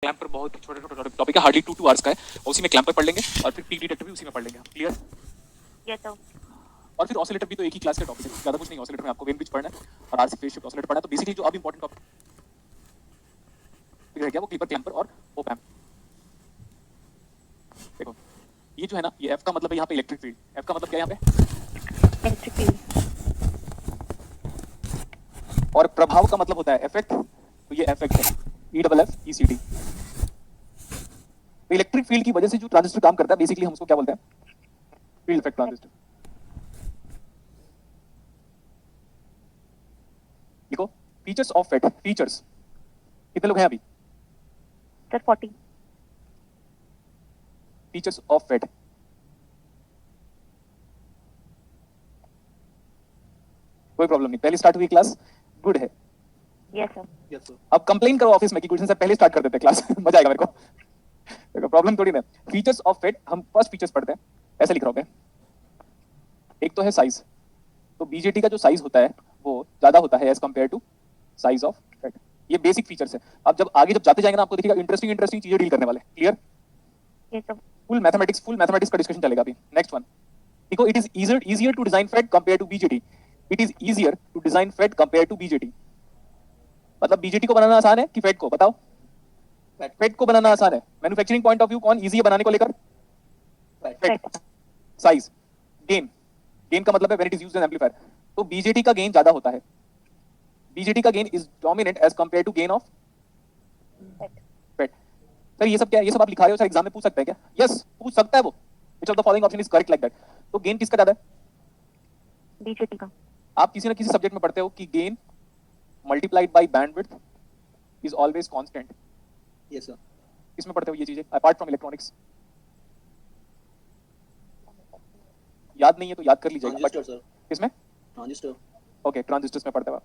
Clamp पर बहुत ही छोटे छोटे टॉपिक है, हार्डली 2 आवर्स का है, उसी में क्लैंप पर पढ़ लेंगे और फिर पीक डिटेक्टर भी उसी में पढ़ लेंगे। क्लियर? Yes sir. और फिर ऑसिलेटर भी तो एक ही क्लास का टॉपिक है, ज्यादा कुछ नहीं। ऑसिलेटर में आपको वेन पिच पढ़ना है और आरसी फेज शिफ्ट ऑसिलेटर पढ़ना है। तो बेसिकली जो अब इंपॉर्टेंट टॉपिक है क्या, वो क्लिपर, क्लैंपर और ओप एम्प। देखो ये जो है ना, ये एफ का मतलब है यहाँ पे इलेक्ट्रिक फील्ड। एफ का मतलब क्या है यहाँ पे? Electric field. और प्रभाव का मतलब होता है इफेक्ट, तो ये इफेक्ट है, E double F E C D. तो इलेक्ट्रिक फील्ड की वजह से जो ट्रांजिस्टर काम करता है, बेसिकली हम उसको क्या बोलते हैं? Field effect transistor. देखो फीचर्स ऑफ फेट, फीचर्स कितने लोग हैं अभी? सर 40। फीचर्स ऑफ फेट, कोई प्रॉब्लम नहीं, पहले स्टार्ट हुई क्लास, गुड है। Yes sir. Yes sir. अब कंप्लेन करो ऑफिस में कि क्वेश्चन से पहले स्टार्ट कर देते क्लास मजा आएगा मेरे को। देखो प्रॉब्लम थोड़ी ना। फीचर्स ऑफ फेट, हम फर्स्ट फीचर्स पढ़ते हैं, ऐसे लिख रहा हूं मैं। एक तो है साइज, तो बीजेटी का जो साइज होता है वो ज्यादा होता है as compare to size of FET. ये बेसिक फीचर्स है। अब जब आगे जब जाते जाएंगे ना, आपको देखिएगा इंटरेस्टिंग चीजें डील करने वाले। Clear? Yes sir. Full mathematics का डिस्कशन चलेगा अभी। नेक्स्ट वन देखो, it is easier to design FET compare to BJT. It is easier to design FET compare to BJT. मतलब बीजेटी को बनाना आसान है कि फेट को? बताओ। फेट को बनाना आसान है। मैन्युफैक्चरिंग पॉइंट ऑफ व्यू कौन इजी है बनाने को लेकर? फेट। साइज, गेन का मतलब है when it is used in amplifier. तो बीजेटी का गेन ज्यादा होता है। बीजेटी का gain is dominant as compare to gain of FET. Sir ये सब क्या है? ये सब आप लिखा रहे हो सर, एग्जाम में पूछ सकते हैं क्या? यस पूछ सकता है वो। Which of the following option is correct like that. तो गेन किसका ज्यादा है? बीजेटी का। आप किसी ना किसी सब्जेक्ट में पढ़ते हो कि gain multiplied by bandwidth is always constant. Yes sir. किसमें पढ़ते हो ये चीजें अपार्ट फ्रॉम इलेक्ट्रॉनिक्स? याद नहीं है तो याद कर लीजिएगा। Transistor sir. किसमें? ट्रांजिस्टर। ओके, ट्रांजिस्टर्स में पढ़ते हो आप।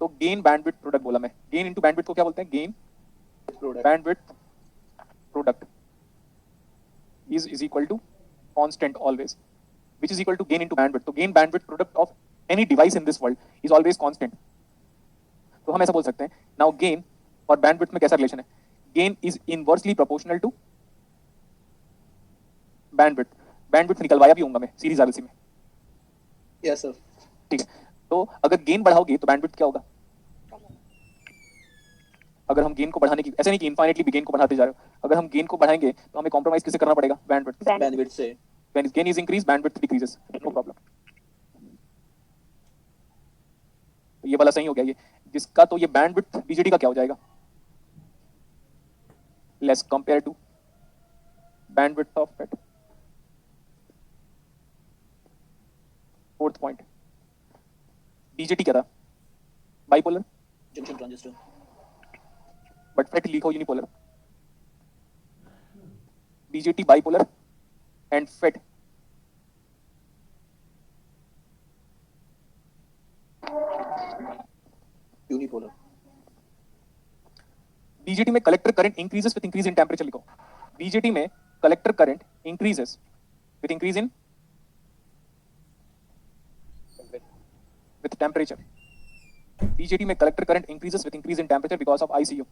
तो गेन बैंडविड्थ प्रोडक्ट बोला मैं। गेन इनटू बैंडविड्थ को क्या बोलते हैं? Gain product. Bandwidth product is equal to constant always, which is equal to gain into bandwidth. तो gain bandwidth product of any device in this world is always constant. तो हम ऐसा बोल सकते हैं, now gain और bandwidth में कैसा रिलेशन है? gain is inversely proportional to bandwidth. bandwidth निकलवाया भी होऊंगा मैं सीरीज आरएलसी में। Yes sir. ठीक है, तो अगर गेन बढ़ाओगे तो बैंडविड्थ क्या होगा? अगर हम गेन को बढ़ाने की, ऐसे नहीं कि इनफाइनेटली भी गेन को बढ़ाते जा रहे हो, अगर हम गेन को बढ़ाएंगे तो हमें कॉम्प्रोमाइज किससे करना पड़ेगा? बैंडविड्थ। बैंडविड्थ से। When gain is increased, bandwidth decreases. No problem. तो ये वाला सही हो गया। ये जिसका तो ये बैंडविड्थ बीजेटी का क्या हो जाएगा? Less compare to bandwidth of FET. Fourth point, BJT क्या था? Bipolar, junction transistor. But FET लिखो unipolar. BJT bipolar and FET unipolar. BJT में collector current increases with increase in temperature. लिखो बीजेटी में collector current increases with increase in with temperature. BJT में collector current increases with increase in temperature because of ICU.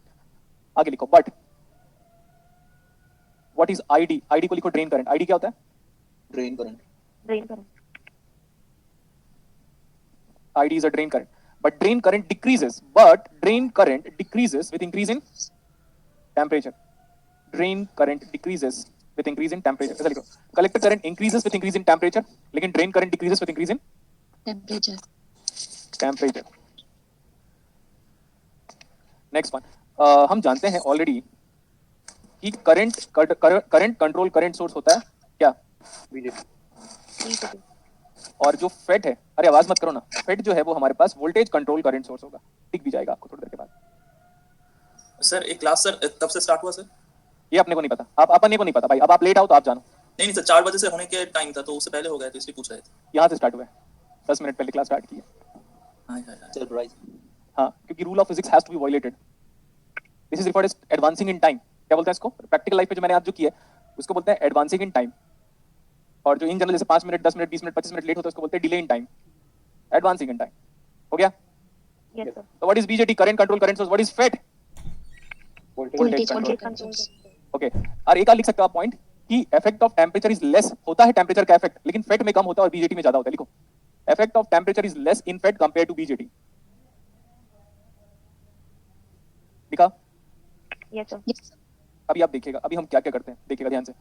आगे लिखो but what is ID? ID को लिखो drain current. ID क्या होता है? Drain current. Drain current. ID is a drain current. But drain current decreases with increase in temperature. Drain current decreases with increase in temperature. ऐसा लिखो collector current increases with increase in temperature, लेकिन drain current decreases with increase in temperature. Next one, हम जानते हैं already कि current control current source होता है क्या? बीजेटी। और जो फेट है, अरे आवाज मत करो ना, फेट जो है वो हमारे पास वोल्टेज कंट्रोल करंट सोर्स होगा। दिख भी जाएगा आपको थोड़ी देर के बाद। सर एक क्लास सर कब से स्टार्ट हुआ सर? ये अपने को नहीं पता, आप अपने को नहीं पता भाई। अब आप लेट आओ तो आप जानो। नहीं सर 4 बजे से होने के टाइम था तो उससे पहले हो गया तो इसलिए पूछ रहे थे। यहाँ से स्टार्ट हुआ है, 10 मिनट पहले क्लास स्टार्ट की है। Hi hi hi. सरप्राइज। हाँ, क्योंकि rule of physics has to be violated. This is referred as advancing in time. क्या बोलते हैं इसको? प्रैक्टिकल लाइफ में जो मैंने आज जो किया है उसको बोलते हैं एडवांसिंग इन टाइम। और जो इन जनरल जैसे 5 minute 10 minute 20 minute 25 minute late होता है उसको बोलते हैं delay in time. Advancing in time हो गया। Yes sir. तो what is BJT? Current control current source. What is FET? Voltage voltage control. Control. Okay, और एक और लिख सकते हो आप पॉइंट कि effect of temperature is less, होता है टेम्परेचर का इफेक्ट, लेकिन फेट में कम होता है और बीजेटी में ज्यादा होता है। लिखो, effect of temperature is less in FET compare to BJT. लिखा? Yes sir. अभी आप देखिएगा, अभी हम क्या क्या करते हैं, देखिएगा ध्यान से।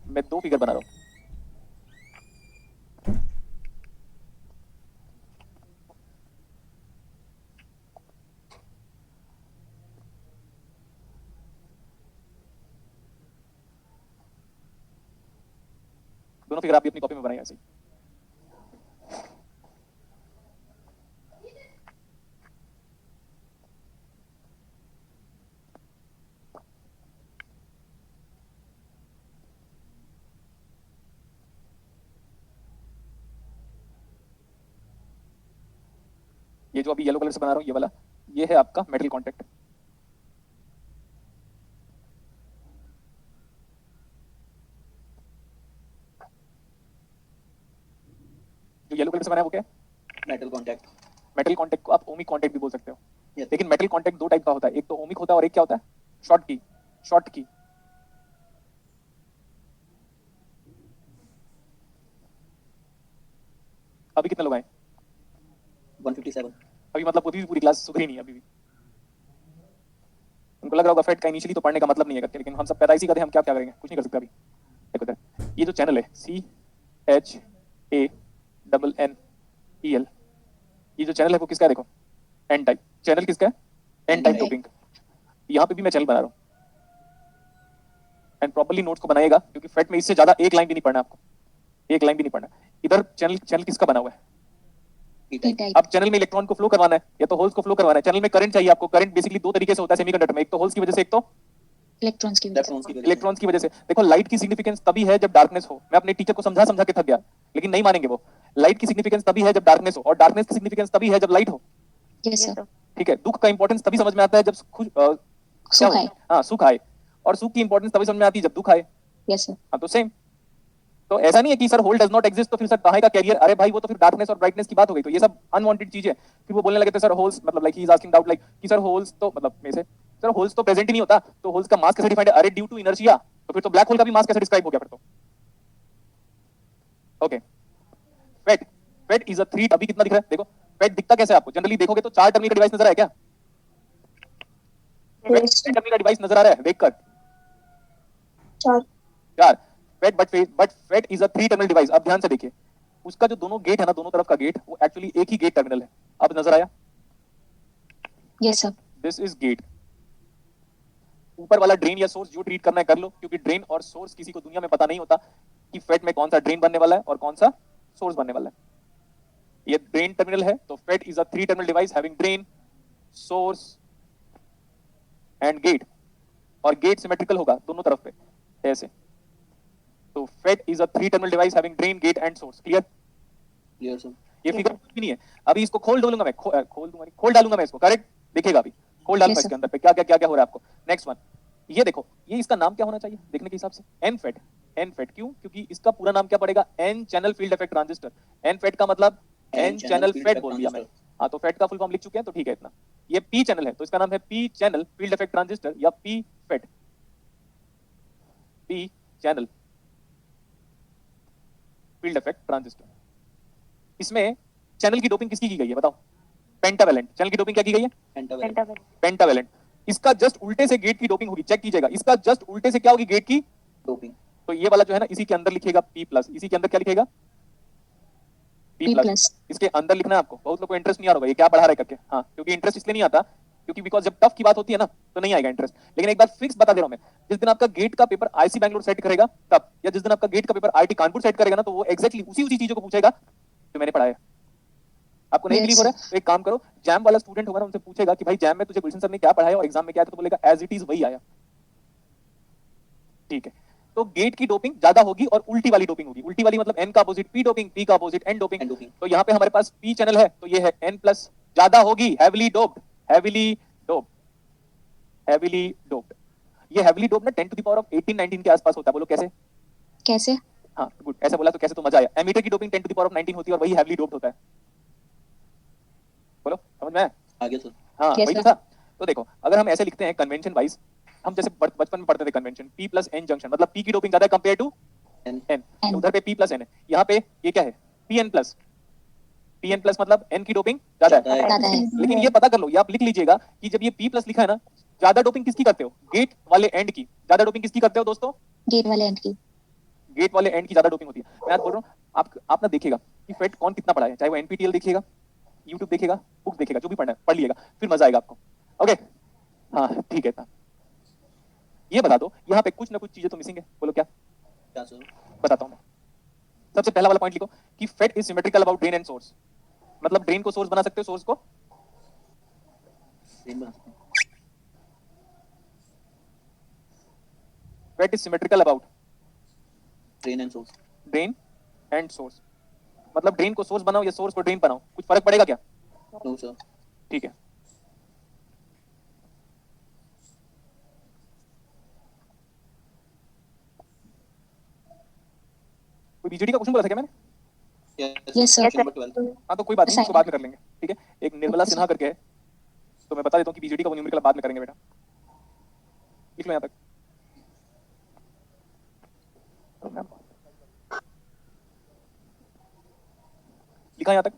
मैं दो फिगर बना रहा हूं। दोनों फिगर आप अपनी कॉपी में बनाइए ऐसे ही। ये जो अभी येलो कलर से बना रहा हूं, ये वाला, ये है आपका मेटल कांटेक्ट। जो येलो कलर से बना है वो क्या है? Metal contact. मेटल कांटेक्ट को आप ओमिक कांटेक्ट भी बोल सकते हो। Yes. लेकिन मेटल कांटेक्ट दो टाइप का होता है, एक तो ओमिक होता है और एक क्या होता है? शॉर्ट की। शॉर्ट की अभी कितने लोग आए? 157। अभी मतलब पूरी क्लास सुधरी नहीं है अभी भी। उनको लग रहा होगा फेट का इनिशियली तो पढ़ने का मतलब नहीं है करके, लेकिन हम सब पैदाइशी करते हैं, हम क्या क्या करेंगे, कुछ नहीं कर सकते अभी। देखो इधर, ये जो चैनल है CHANNEL, ये जो चैनल है वो किसका है? देखो, एन टाइप चैनल किसका है? N type N-type। डोपिंग। यहाँ पे भी मैं चैनल बना रहा हूँ, एंड प्रॉपर्ली नोट्स को बनाइएगा, क्योंकि फेट में इससे ज्यादा एक लाइन भी नहीं पढ़ना आपको, एक लाइन भी नहीं पढ़ना। इधर चैनल चैनल किसका बना हुआ है? P-type। अब चैनल में इलेक्ट्रॉन को फ्लो करवाना है या तो होल्स को फ्लो करवाना है। चैनल में करंट चाहिए आपको। करंट बेसिकली दो तरीके से होता है सेमीकंडक्टर में, एक तो होल्स की वजह से, एक तो इलेक्ट्रॉन्स की वजह से। इलेक्ट्रॉन्स की वजह से। इलेक्ट्रॉन्स की वजह से। देखो, लाइट की सिग्निफिकेंस तभी है जब डार्कनेस हो। मैं अपने टीचर को समझा समझा के थक गया, लेकिन नहीं मानेंगे वो। लाइट की सिग्निफिकेंस तभी है जब डार्कनेस हो, और डार्कनेस की सिग्निफिकेंस तभी है जब लाइट हो। Yes yes sir. सर। ठीक है, दुख का इंपॉर्टेंस तभी समझ में आता है जब क्या सुख हो? आए। हाँ, सुख आए। और सुख की इंपॉर्टेंस तभी समझ में आती है जब दुख आए। Yes sir. हाँ, तो सेम। तो ऐसा नहीं है कि sir hole does not exist तो फिर सर कहाँ का कैरियर? अरे भाई, वो तो फिर डार्कनेस और ब्राइटनेस की बात हो गई। तो ये सब अनवांटेड चीजें। फिर वो बोलने लगे थे सर होल्स, मतलब like he is asking doubt like कि सर होल्स तो मतलब में से सर होल्स तो प्रेजेंट ही नहीं होता, तो होल्स का मास कैसे डिफाइंड है? अरे ड्यू टू इनर्शिया। तो फिर तो ब्लैक होल का भी मास कैसे डिस्क्राइब हो गया फिर तो? Okay, FET. FET is a three. अभी कितना दिख रहा है देखो? फेट दिखता कैसे है आपको? जनरली देखोगे तो चार टर्मिनल का डिवाइस नजर आया क्या? फेट टर्मिनल का डिवाइस नजर आ रहा है देखकर? चार। But FET is a three terminal device. अब ध्यान से देखिए, उसका जो दोनों गेट है ना, दोनों तरफ का गेट, वो एक्चुअली एक ही गेट टर्मिनल है। अब नजर आया? Yes sir. This is get. ऊपर वाला ड्रेन या सोर्स जो ट्रीट करना है कर लो, क्योंकि ड्रेन और सोर्स किसी को दुनिया में पता नहीं होता कि फेट में कौन सा ड्रेन बनने वाला है और कौन सा सोर्स बनने वाला है। ये ड्रेन टर्मिनल है, तो FET is a three terminal device having drain, source and gate. और गेट सिमेट्रिकल होगा दोनों तरफ पे ऐसे। तो FET is a three terminal device having drain, gate and source. Clear? Clear sir. ये फिगर कुछ भी नहीं है। अभी इसको खोल डालूंगा मैं, खोल दूंगा नहीं, खोल डालूंगा मैं इसको। करेक्ट? देखिएगा अभी खोल डालूंगा Yes, इसके अंदर पे क्या क्या हो रहा है आपको। नेक्स्ट वन, ये देखो, ये इसका नाम क्या होना चाहिए देखने के हिसाब से? N fate. एन फेट क्यों? क्योंकि इसका पूरा नाम क्या पड़ेगा? N channel field effect transistor. N FET का मतलब एन चैनल फेट बोल दिया मैं। हाँ, तो फेट का फुल फॉर्म लिख चुके हैं, तो ठीक है इतना। ये पी चैनल है तो इसका नाम है P channel field effect transistor या P FET. P channel field effect transistor. इसमें चैनल की डोपिंग किसकी की गई है बताओ? पेंटावेलेंट। चैनल की डोपिंग क्या की गई है? पेंटावेलेंट। पेंटावेलेंट। पेंटावेलेंट। इसका जस्ट उल्टे से गेट की डोपिंग होगी, चेक कीजिएगा। इसका जस्ट उल्टे से क्या होगी? गेट की डोपिंग। तो ये वाला जो है ना, इसी के अंदर लिखिएगा P प्लस। इसी के अंदर क्या लिखेगा? P P plus. प्लस। इसके अंदर लिखना है आपको। बहुत लोग को इंटरेस्ट नहीं आ रहा होगा ये क्या पढ़ा रहा है करके। हाँ, क्योंकि इंटरेस्ट इसलिए नहीं आता क्योंकि बिकॉज जब टफ की बात होती है ना तो नहीं आएगा इंटरेस्ट। लेकिन एक बार फिक्स बता दे रहा हूं मैं, जिस दिन आपका गेट का पेपर आईसी बैंगलोर सेट करेगा तब, या जिस दिन आपका गेट का पेपर आईटी कानपुर सेट करेगा ना, तो वो एग्जैक्टली उसी चीजों को पूछेगा जो मैंने पढ़ाया। आपको नहीं Yes. बिलीव हो रहा है तो एक काम करो, जैम वाला स्टूडेंट होगा ना, उनसे पूछेगा कि भाई जैम में तुझे गुलशन सर ने क्या पढ़ाया और एग्जाम में क्या आया, तो बोलेगा एज इट इज वही आया। ठीक है, तो गेट की डोपिंग ज्यादा होगी और उल्टी वाली डोपिंग होगी। उल्टी वाली मतलब एन का अपोजिट पी डोपिंग, पी का opposite N doping. N doping. तो यहाँ पे हमारे पास पी चैनल है तो ये है एन प्लस, ज्यादा होगी, heavily doped. Heavily doped, heavily doped. ये हैवीली डोप्ड ना 10 टू द पावर ऑफ 18 19 के आसपास होता है। बोलो कैसे? कैसे? हाँ गुड, ऐसे बोला तो कैसे तो मजा आया। एमीटर की doping 10 to the power of 19 होती है और वही हैवीली डोप्ड होता है। बोलो समझ में आया? आगे सर हाँ Yes, वही तो sir. था। तो देखो अगर हम ऐसे लिखते हैं कन्वेंशन वाइज, हम जैसे बचपन में पढ़ते थे convention P plus N junction, मतलब P की डोपिंग ज्यादा है कंपेयर टू N N, तो N. उधर पे P प्लस N है, यहाँ पे ये क्या है PN प्लस, PN प्लस मतलब N की डोपिंग ज्यादा है। ज्यादा है. लेकिन ये पता कर लो, ये आप लिख लीजिएगा कि जब ये P प्लस लिखा है ना, ज्यादा डोपिंग किसकी करते हो, गेट वाले एंड की ज्यादा डोपिंग किसकी करते हो दोस्तों, गेट वाले एंड की. गेट वाले एंड की ज्यादा डोपिंग होती है। मैं आज बोल रहा हूँ आप ना देखिएगा कि फेट कौन कितना पढ़ा है, चाहे वो एनपीटीएल देखिएगा, यूट्यूब देखिएगा, बुक देखिएगा, जो भी पढ़ना है पढ़ लिएगा, फिर मजा आएगा आपको। ओके हाँ ठीक है इतना। ये बता दो यहाँ पे कुछ ना कुछ चीजें तो मिसिंग है, बोलो क्या। क्या सर बताता हूँ मैं। सबसे पहला वाला पॉइंट लिखो कि FET is symmetrical about drain and source, मतलब ड्रेन को सोर्स बना सकते हो, सोर्स को सेम बना सकते हैं FET is symmetrical about drain and source drain and source, मतलब ड्रेन को सोर्स बनाओ या सोर्स को ड्रेन बनाओ, कुछ फर्क पड़ेगा क्या। नो सर ठीक है कोई बीजेडी का क्वेश्चन बोला था क्या मैंने। Yes, sir. नंबर 12 हाँ तो कोई बात नहीं, उसको Assignment. बाद में कर लेंगे। ठीक है एक निर्मला Okay, सिन्हा करके है, तो मैं बता देता हूँ कि बीजेडी का वो न्यूमेरिकल बाद में करेंगे बेटा, लिख लो यहाँ तक। लिखा यहाँ तक।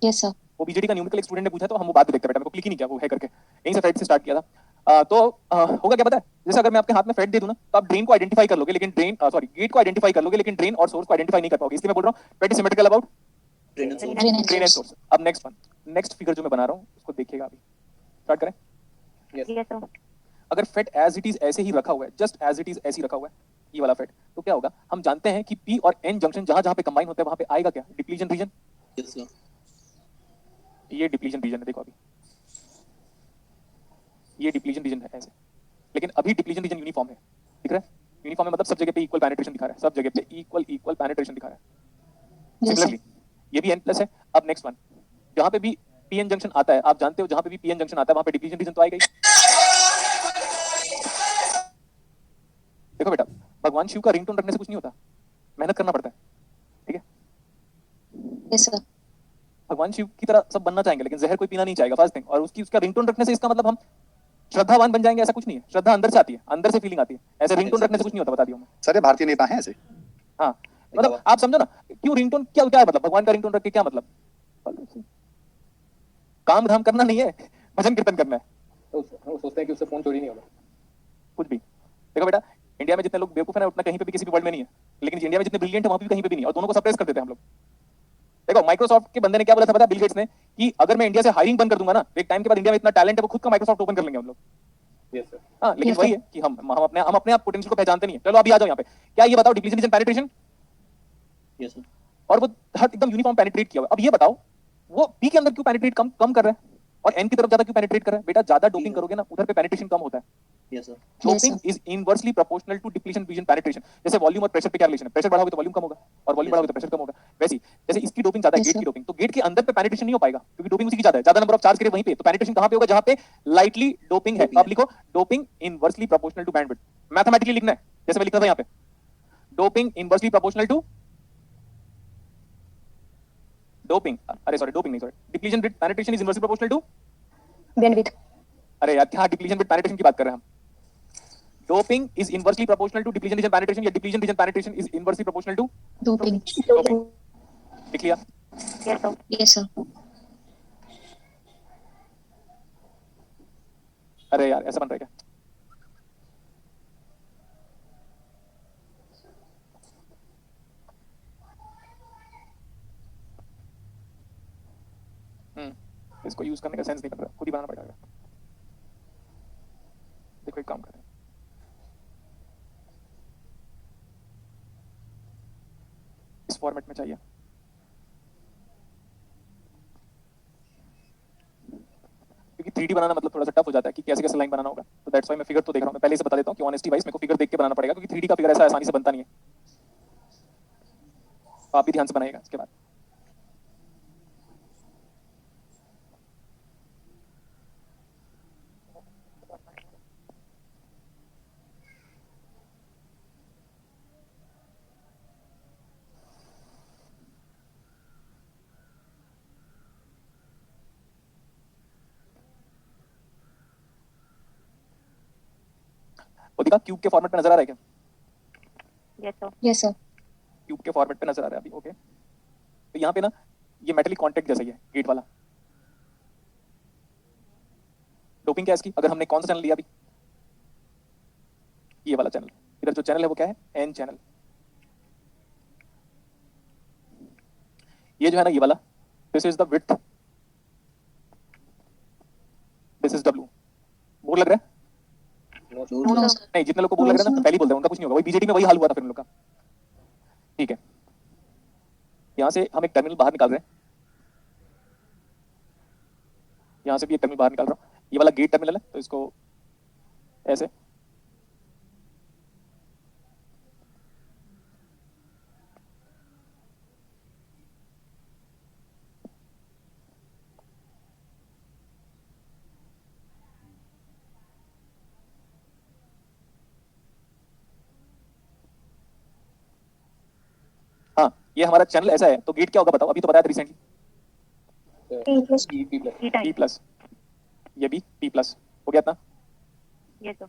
Yes, sir. वो बीजेडी का न्यूमेरिकल एक स्टूडेंट ने पूछा, तो हम वो बात में देखते हैं बेटा, मेरे को क्लिक ही नहीं किया वो है करके, यहीं से फेट से स्टार्ट किया था। होगा क्या पता है, जैसे अगर मैं आपके हाथ में फेट दे दूं ना, तो आप ड्रेन को आइडेंटिफाई कर लोगे, लेकिन ड्रेन सॉरी गेट को आइडेंटिफाई कर लोगे, लेकिन ड्रेन और सोर्स को आइडेंटिफाई नहीं कर पाओगे, इसलिए मैं बोल रहा हूँ FET is symmetrical about drain and source Drain and drain and source. Source. अब नेक्स्ट वन, नेक्स्ट फिगर जो मैं बना रहा हूँ उसको देखिएगा, अभी स्टार्ट करें। Yes, sir. अगर फेट एज इट इज ऐसे ही रखा हुआ है, जस्ट एज इट इज ऐसे ही रखा हुआ है ये वाला फेट, तो क्या होगा, हम जानते हैं कि पी और एन जंक्शन जहां जहां पे कंबाइन होते हैं वहां पे आएगा क्या, डिप्लीशन रीजन। यस सर ये डिप्लीशन रीजन है, देखो अभी ये डिप्लीशन रीजन है ऐसे, लेकिन अभी डिप्लीशन रीजन यूनिफॉर्म है, दिख रहा है यूनिफॉर्म है, मतलब सब जगह पे इक्वल पेनिट्रेशन दिखा रहा है, सब जगह पे इक्वल इक्वल पेनिट्रेशन दिखा रहा है। Yes, sir. सिमिलरली ये भी एन प्लस है। अब नेक्स्ट वन, जहां पे भी पीएन जंक्शन आता है, आप जानते हो जहां पे भी पीएन जंक्शन आता है वहां पे डिप्लीशन रीजन तो आएगा ही। देखो बेटा भगवान शिव का रिंगटोन रखने से कुछ नहीं होता, मेहनत करना पड़ता है, ठीक है। Yes, sir. भगवान शिव की तरह सब बनना चाहेंगे, लेकिन जहर कोई पीना नहीं चाहेगा, फर्स्ट थिंग। और उसका रिंगटोन रखने से इसका मतलब हम श्रद्धावान बन जाएंगे, ऐसा कुछ नहीं है। श्रद्धा अंदर से आती है, अंदर से फीलिंग आती है, ऐसे रिंगटोन रखने से कुछ नहीं होता, बता दिया मैं। सर ये भारतीय नेता हैं ऐसे। हाँ मतलब आप समझो ना, क्यों रिंगटोन क्या क्या है, मतलब भगवान का रिंगटोन रख के क्या मतलब, काम धाम करना नहीं है, भजन कीर्तन करना है। तो वो सोचते हैं कि उससे फोन चोरी नहीं होगा, कुछ भी। देखो बेटा इंडिया में जितने लोग बेवकूफ है ना, उतना कहीं पे भी किसी भी वर्ल्ड में नहीं है, लेकिन इंडिया में जितने ब्रिलियंट है वहां पे भी कहीं पे भी नहीं है, और दोनों को सप्रेस कर देते हैं हम लोग। देखो माइक्रोसॉफ्ट के बंदे ने क्या बोला था पता, बिल गेट्स ने, कि अगर मैं इंडिया से हायरिंग बंद कर दूंगा ना, तो एक टाइम के बाद इंडिया में इतना टैलेंट है वो खुद का माइक्रोसॉफ्ट ओपन कर लेंगे हम लोग। Yes sir. हाँ लेकिन Yes, वही sir. है कि हम अपने आप पोटेंशियल को पहचानते नहीं है। चलो अभी आ जाओ यहाँ पे, क्या ये बताओ depletion region penetration, yes sir और वो हर एकदम यूनिफॉर्म पेनिट्रेट किया हुआ है। अब ये बताओ वो पी के अंदर क्यों पेनिट्रेट कम कम कर रहा है और एन की तरफ ज्यादा क्यों पेनिट्रेट कर रहा है। बेटा ज्यादा डोपिंग करोगे ना उधर पे पेनिट्रेशन कम होता है। Yes sir Yes, doping sir. Is inversely proportional to depletion region penetration. जैसे वॉल्यूम और प्रेशर पे क्या रिलेशन है, प्रेशर बढ़ाओगे तो वॉल्यूम कम होगा, और वॉल्यूम Yes, बढ़ाओगे तो प्रेशर कम होगा। वैसे ही जैसे इसकी डोपिंग ज्यादा है, Yes, गेट sir. की डोपिंग, तो गेट के अंदर पे पेनिट्रेशन नहीं हो पाएगा क्योंकि डोपिंग उसी की ज्यादा है, ज्यादा नंबर ऑफ चार्ज करे वहीं पे, तो पेनिट्रेशन कहां पे होगा, जहां पे लाइटली डोपिंग है। Doping अब लिखो doping inversely proportional to bandwidth, mathematically लिखना है जैसे मैं लिखा था यहाँ पे, doping inversely proportional to doping, अरे सॉरी डोपिंग नहीं, sorry depletion with penetration is inversely proportional to, Bandwidth. अरे यार क्या डिप्लीशन विद पेनिट्रेशन की बात कर रहे हैं हम। Doping is inversely proportional to depletion region penetration, या depletion region penetration is inversely proportional to Doping. Doping. लिख लिया। Yes, sir. Yes, sir. अरे यार ऐसा बन रहा है क्या, इसको यूज करने का सेंस नहीं बन रहा, खुद ही बनाना पड़ेगा। देखो एक काम करें, इस फॉर्मेट में चाहिए, क्योंकि 3D बनाना मतलब थोड़ा सा टफ हो जाता है कि कैसे कैसे लाइन बनाना होगा, तो दैट्स व्हाई मैं फिगर तो देख रहा हूं। मैं पहले से बता देता हूं कि ऑनेस्टी वाइज मेरे को फिगर देख के बनाना पड़ेगा, क्योंकि 3D का फिगर ऐसा आसानी से बनता नहीं है, तो आप भी ध्यान से बनाइएगा इसके बाद। वो दिखा क्यूब के फॉर्मेट पे नजर आ रहा है क्या? Yes, sir. Yes, sir. Cube के फॉर्मेट पे नजर आ रहा है अभी, ओके। तो यहाँ पे ना ये मेटलिक कॉन्टेक्ट जैसा ही है गेट वाला। डोपिंग क्या है इसकी? अगर हमने कौन सा चैनल लिया अभी, ये वाला चैनल, इधर जो चैनल है वो क्या है? N channel. ये जो है ना ये वाला, this is the width, this is W. Board लग रहा है? No, No, sir. sir. नहीं, जितने लोग को बोर्ड लग रहा है ना पहले ही बोल रहे हैं, उनका कुछ नहीं होगा। वही बीजेटी में वही हाल हुआ था फिर उन लोग का। ठीक है, यहाँ से हम एक टर्मिनल बाहर निकाल रहे हैं, यहाँ से भी एक टर्मिनल बाहर निकाल रहा हूँ। ये वाला गेट टर्मिनल है, तो इसको ऐसे, हाँ ये हमारा चैनल ऐसा है। तो गेट क्या होगा बताओ? अभी तो बताया था recently, P plus. P P type. Plus, ये भी P प्लस हो गया इतना। Yes, sir.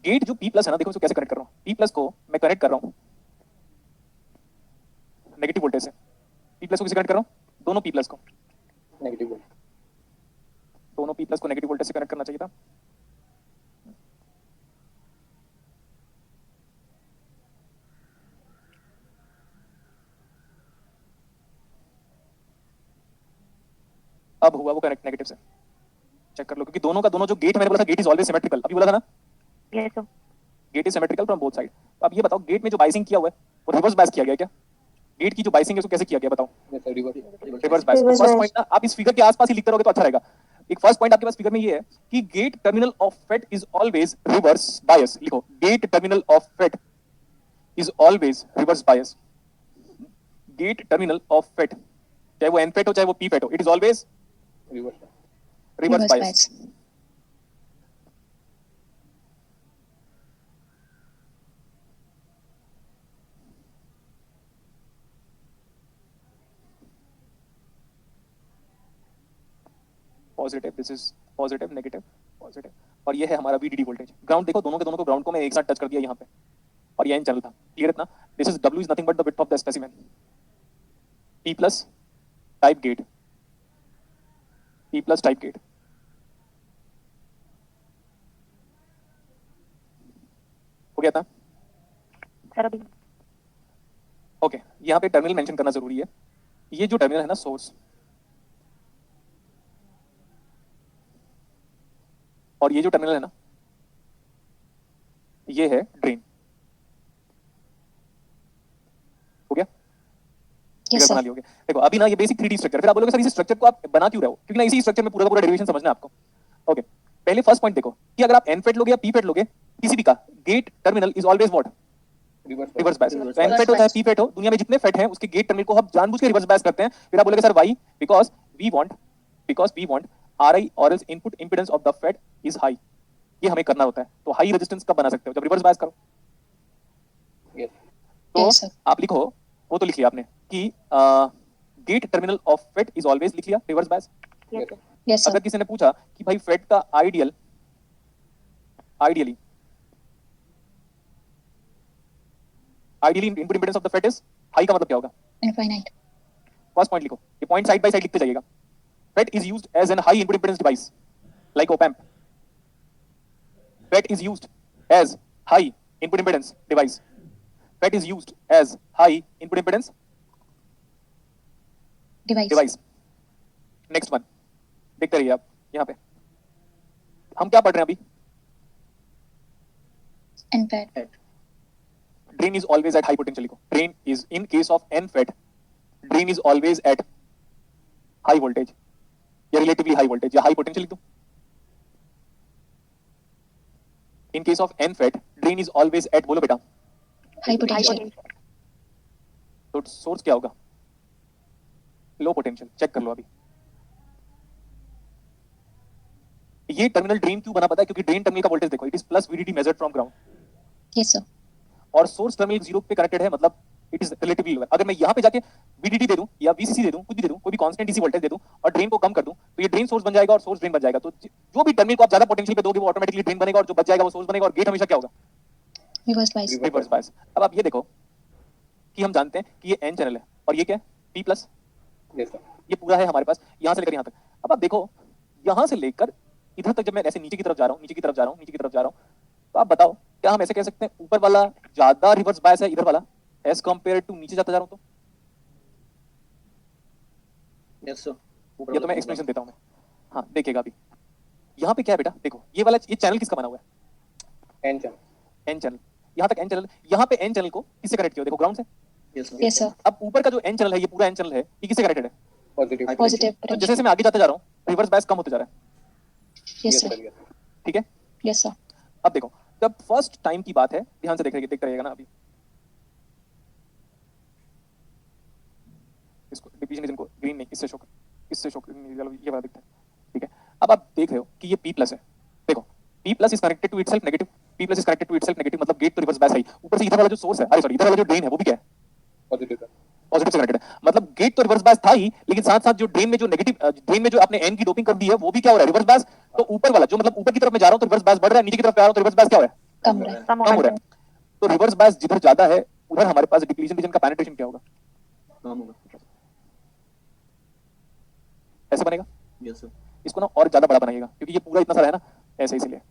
गेट जो P प्लस है ना, देखो इसको कैसे कनेक्ट कर रहा हूँ। P प्लस को मैं कनेक्ट कर रहा हूँ नेगेटिव वोल्टेज से। P प्लस को किसे कनेक्ट कर रहा हूँ? दोनों P प्लस को, Negative one. दोनों P प्लस को नेगेटिव वोल्टेज से कनेक्ट करना चाहिए था। अब हुआ वो कनेक्ट नेगेटिव से, चेक कर लो, क्योंकि दोनों का दोनों जो गेट मैंने बोला था गेट इज ऑलवेज सिमेट्रिकल, अभी बोला था ना Yes, sir. Gate is symmetrical from both side. अब ये बताओ गेट में जो बाइसिंग किया हुआ है वो रिवर्स बायस किया गया है क्या? गेट की जो बाइसिंग है उसको कैसे किया गया बताओ? Yes, sir. Reverse. रिवर्स बायस। फर्स्ट पॉइंट ना आप इस फिगर के आसपास ही लिखते रहोगे तो अच्छा रहेगा। एक फर्स्ट पॉइंट आपके पास फिगर में ये है कि gate terminal of FET is always reverse bias. लिखो, gate terminal of FET is always reverse bias. Gate terminal of FET, चाहे वो एन फेट हो चाहे वो पी फेट हो, it is always Reverse. Reverse Reverse bias. bias. Positive, this is positive, negative, positive. और ये है हमारा वीडीडी वोल्टेज। ग्राउंड देखो, दोनों के दोनों को ग्राउंड को मैं एक साथ टच कर दिया यहाँ पे, और ये एन चैनल था। क्लियर इतना? This is W is nothing but the width of the specimen. P plus type gate, P plus type gate. हो गया था? Sir, अभी ओके, यहाँ पे टर्मिनल मेंशन करना जरूरी है। ये जो टर्मिनल है ना सोर्स, और ये जो टर्मिनल है ना ये है ड्रेन। हो गया? Yes, फिगर बना sir. लियोगे। देखो अभी ना ये बेसिक 3D स्ट्रक्चर, फिर आप बोलोगे सर इस स्ट्रक्चर को आप बना क्यों रहे हो? क्योंकि ना इसी स्ट्रक्चर में पूरा का पूरा डेरिवेशन समझना है आपको। ओके, पहले फर्स्ट पॉइंट देखो कि अगर आप एन फेट लोगे या पी फेट लोगे, किसी भी का gate terminal is always what? Reverse. Reverse bias. Reverse. तो एन फेट हो चाहे पी फेट हो, दुनिया में जितने फेट हैं उसके गेट टर्मिनल को हम जानबूझ के रिवर्स बायस करते हैं। फिर आप बोलोगे sir why? Because we want RI और else input impedance of the FET is high. ये हमें करना होता है। तो हाई रेजिस्टेंस कब बना सकते हो? जब रिवर्स बायस करो। Yes. तो Yes, sir. आप लिखो, वो तो लिख लिया आपने कि gate terminal of FET is always, लिख लिया reverse bias. Yes, sir. Yes, sir. अगर किसी ने पूछा कि भाई फेट का ideally input impedance of the FET is high, का मतलब क्या होगा? Infinite. फर्स्ट पॉइंट लिखो, ये पॉइंट साइड बाय साइड लिखते जाइएगा। FET is used as an high input impedance device like op amp. FET is used as high input impedance device. FET is used as high input impedance Device. Next one देखते रहिए आप। यहाँ पे हम क्या पढ़ रहे हैं अभी? And FET. Drain is always at high potential. लिखो, drain is in case of an FET, drain is always at high voltage या रिलेटिवली हाई वोल्टेज या हाई पोटेंशियल लिख दो। In case of an FET, drain is always at, बोलो बेटा, High High potential. potential. तो source क्या होगा? Low potential. Check कर लो अभी। ये टर्मिनल ड्रेन क्यों बना पता है? क्योंकि ड्रेन टर्मिनल का वोल्टेज देखो, it is plus VDD measured from ground, Yes, sir. और सोर्स टर्मिनल 0 पे कनेक्टेड है, मतलब इट इज रिलेटिवली लोअर। अगर मैं यहाँ पे जाके VDD दे दूं या VCC दे दूं, कुछ भी दे दूं, कोई भी कांस्टेंट DC वोल्टेज दे दूं और ड्रेन को कम कर दूं, तो ये ड्रेन सोर्स बन जाएगा और सोर्स ड्रेन बन जाएगा। तो जो भी टर्मिनल को आप ज्यादा पोटेंशियल पे दोगे वो ऑटोमेटिकली ड्रेन बनेगा और जो बच जाएगा वो सोर्स बनेगा और गेट हमेशा क्या होगा? Reverse bias. Reverse bias. अब आप ये देखो कि हम जानते हैं कि ये N चैनल है और ये क्या है? P+। Yes, sir. ये पूरा है हमारे पास यहाँ से लेकर यहाँ तक। अब आप देखो यहाँ से लेकर इधर तक जब मैं ऐसे नीचे की तरफ जा रहा हूँ, नीचे की तरफ जा रहा हूँ, नीचे की तरफ जा रहा हूँ, तो आप बताओ क्या हम ऐसे कह सकते हैं ऊपर वाला ज्यादा रिवर्स बायस है इधर वाला एज कंपेयर टू नीचे जाता जा रहा हूँ? तो यस सर। ये तो मैं एक्सप्लेनेशन देता हूँ मैं। हाँ देखिएगा अभी यहाँ पे क्या है बेटा, देखो ये वाला ये चैनल किसका बना हुआ है? N channel. N channel. यहाँ तक N चैनल, यहाँ पे N चैनल को किससे कनेक्ट किया? देखो ग्राउंड से। Yes sir. Yes, sir. अब ऊपर का जो N चैनल है, ये पूरा N चैनल है, ये किससे कनेक्टेड है? Positive. Positive तो potential. जैसे जैसे मैं आगे जाता जा रहा हूँ रिवर्स बायस कम होते जा रहा है, Yes, sir. Yes. ठीक है? Yes, sir. अब देखो जब फर्स्ट टाइम की बात है, ध्यान से देखते रहिएगा ना अभी इसको डिवीजन रीजन को ग्रीन नहीं इससे शो कर, इससे शो ये वाला दिखता है, ठीक है? अब आप देख रहे हो कि ये P+ है। देखो P+ is connected to itself negative, P+ is connected to itself negative, मतलब गेट तो रिवर्स बायस है ही। ऊपर से इधर वाला जो सोर्स है, अरे सॉरी, इधर वाला जो ड्रेन है वो भी क्या है? Positive, sir. पॉजिटिव से कनेक्टेड है। मतलब गेट तो रिवर्स बायस था ही, लेकिन साथ साथ जो ड्रेन में जो नेगेटिव ड्रेन में जो आपने N की डोपिंग कर दी है वो भी क्या हो रहा है? Reverse bias. तो ऊपर वाला जो मतलब ऊपर की तरफ मैं जा रहा हूं तो रिवर्स बायस बढ़ रहा है, नीचे की तरफ जा रहा हूं तो रिवर्स बायस क्या हो रहा है? कम रहा है. कम कम हो रहा है। तो रिवर्स बायस जिधर ज्यादा है उधर हमारे पास डिप्लीशन रीजन का पेनिट्रेशन क्या होगा? कम होगा। ऐसे बनेगा। Yes sir. इसको ना और ज्यादा बड़ा बनाइएगा क्योंकि ये पूरा इतना सारा है ना, ऐसे इसीलिए।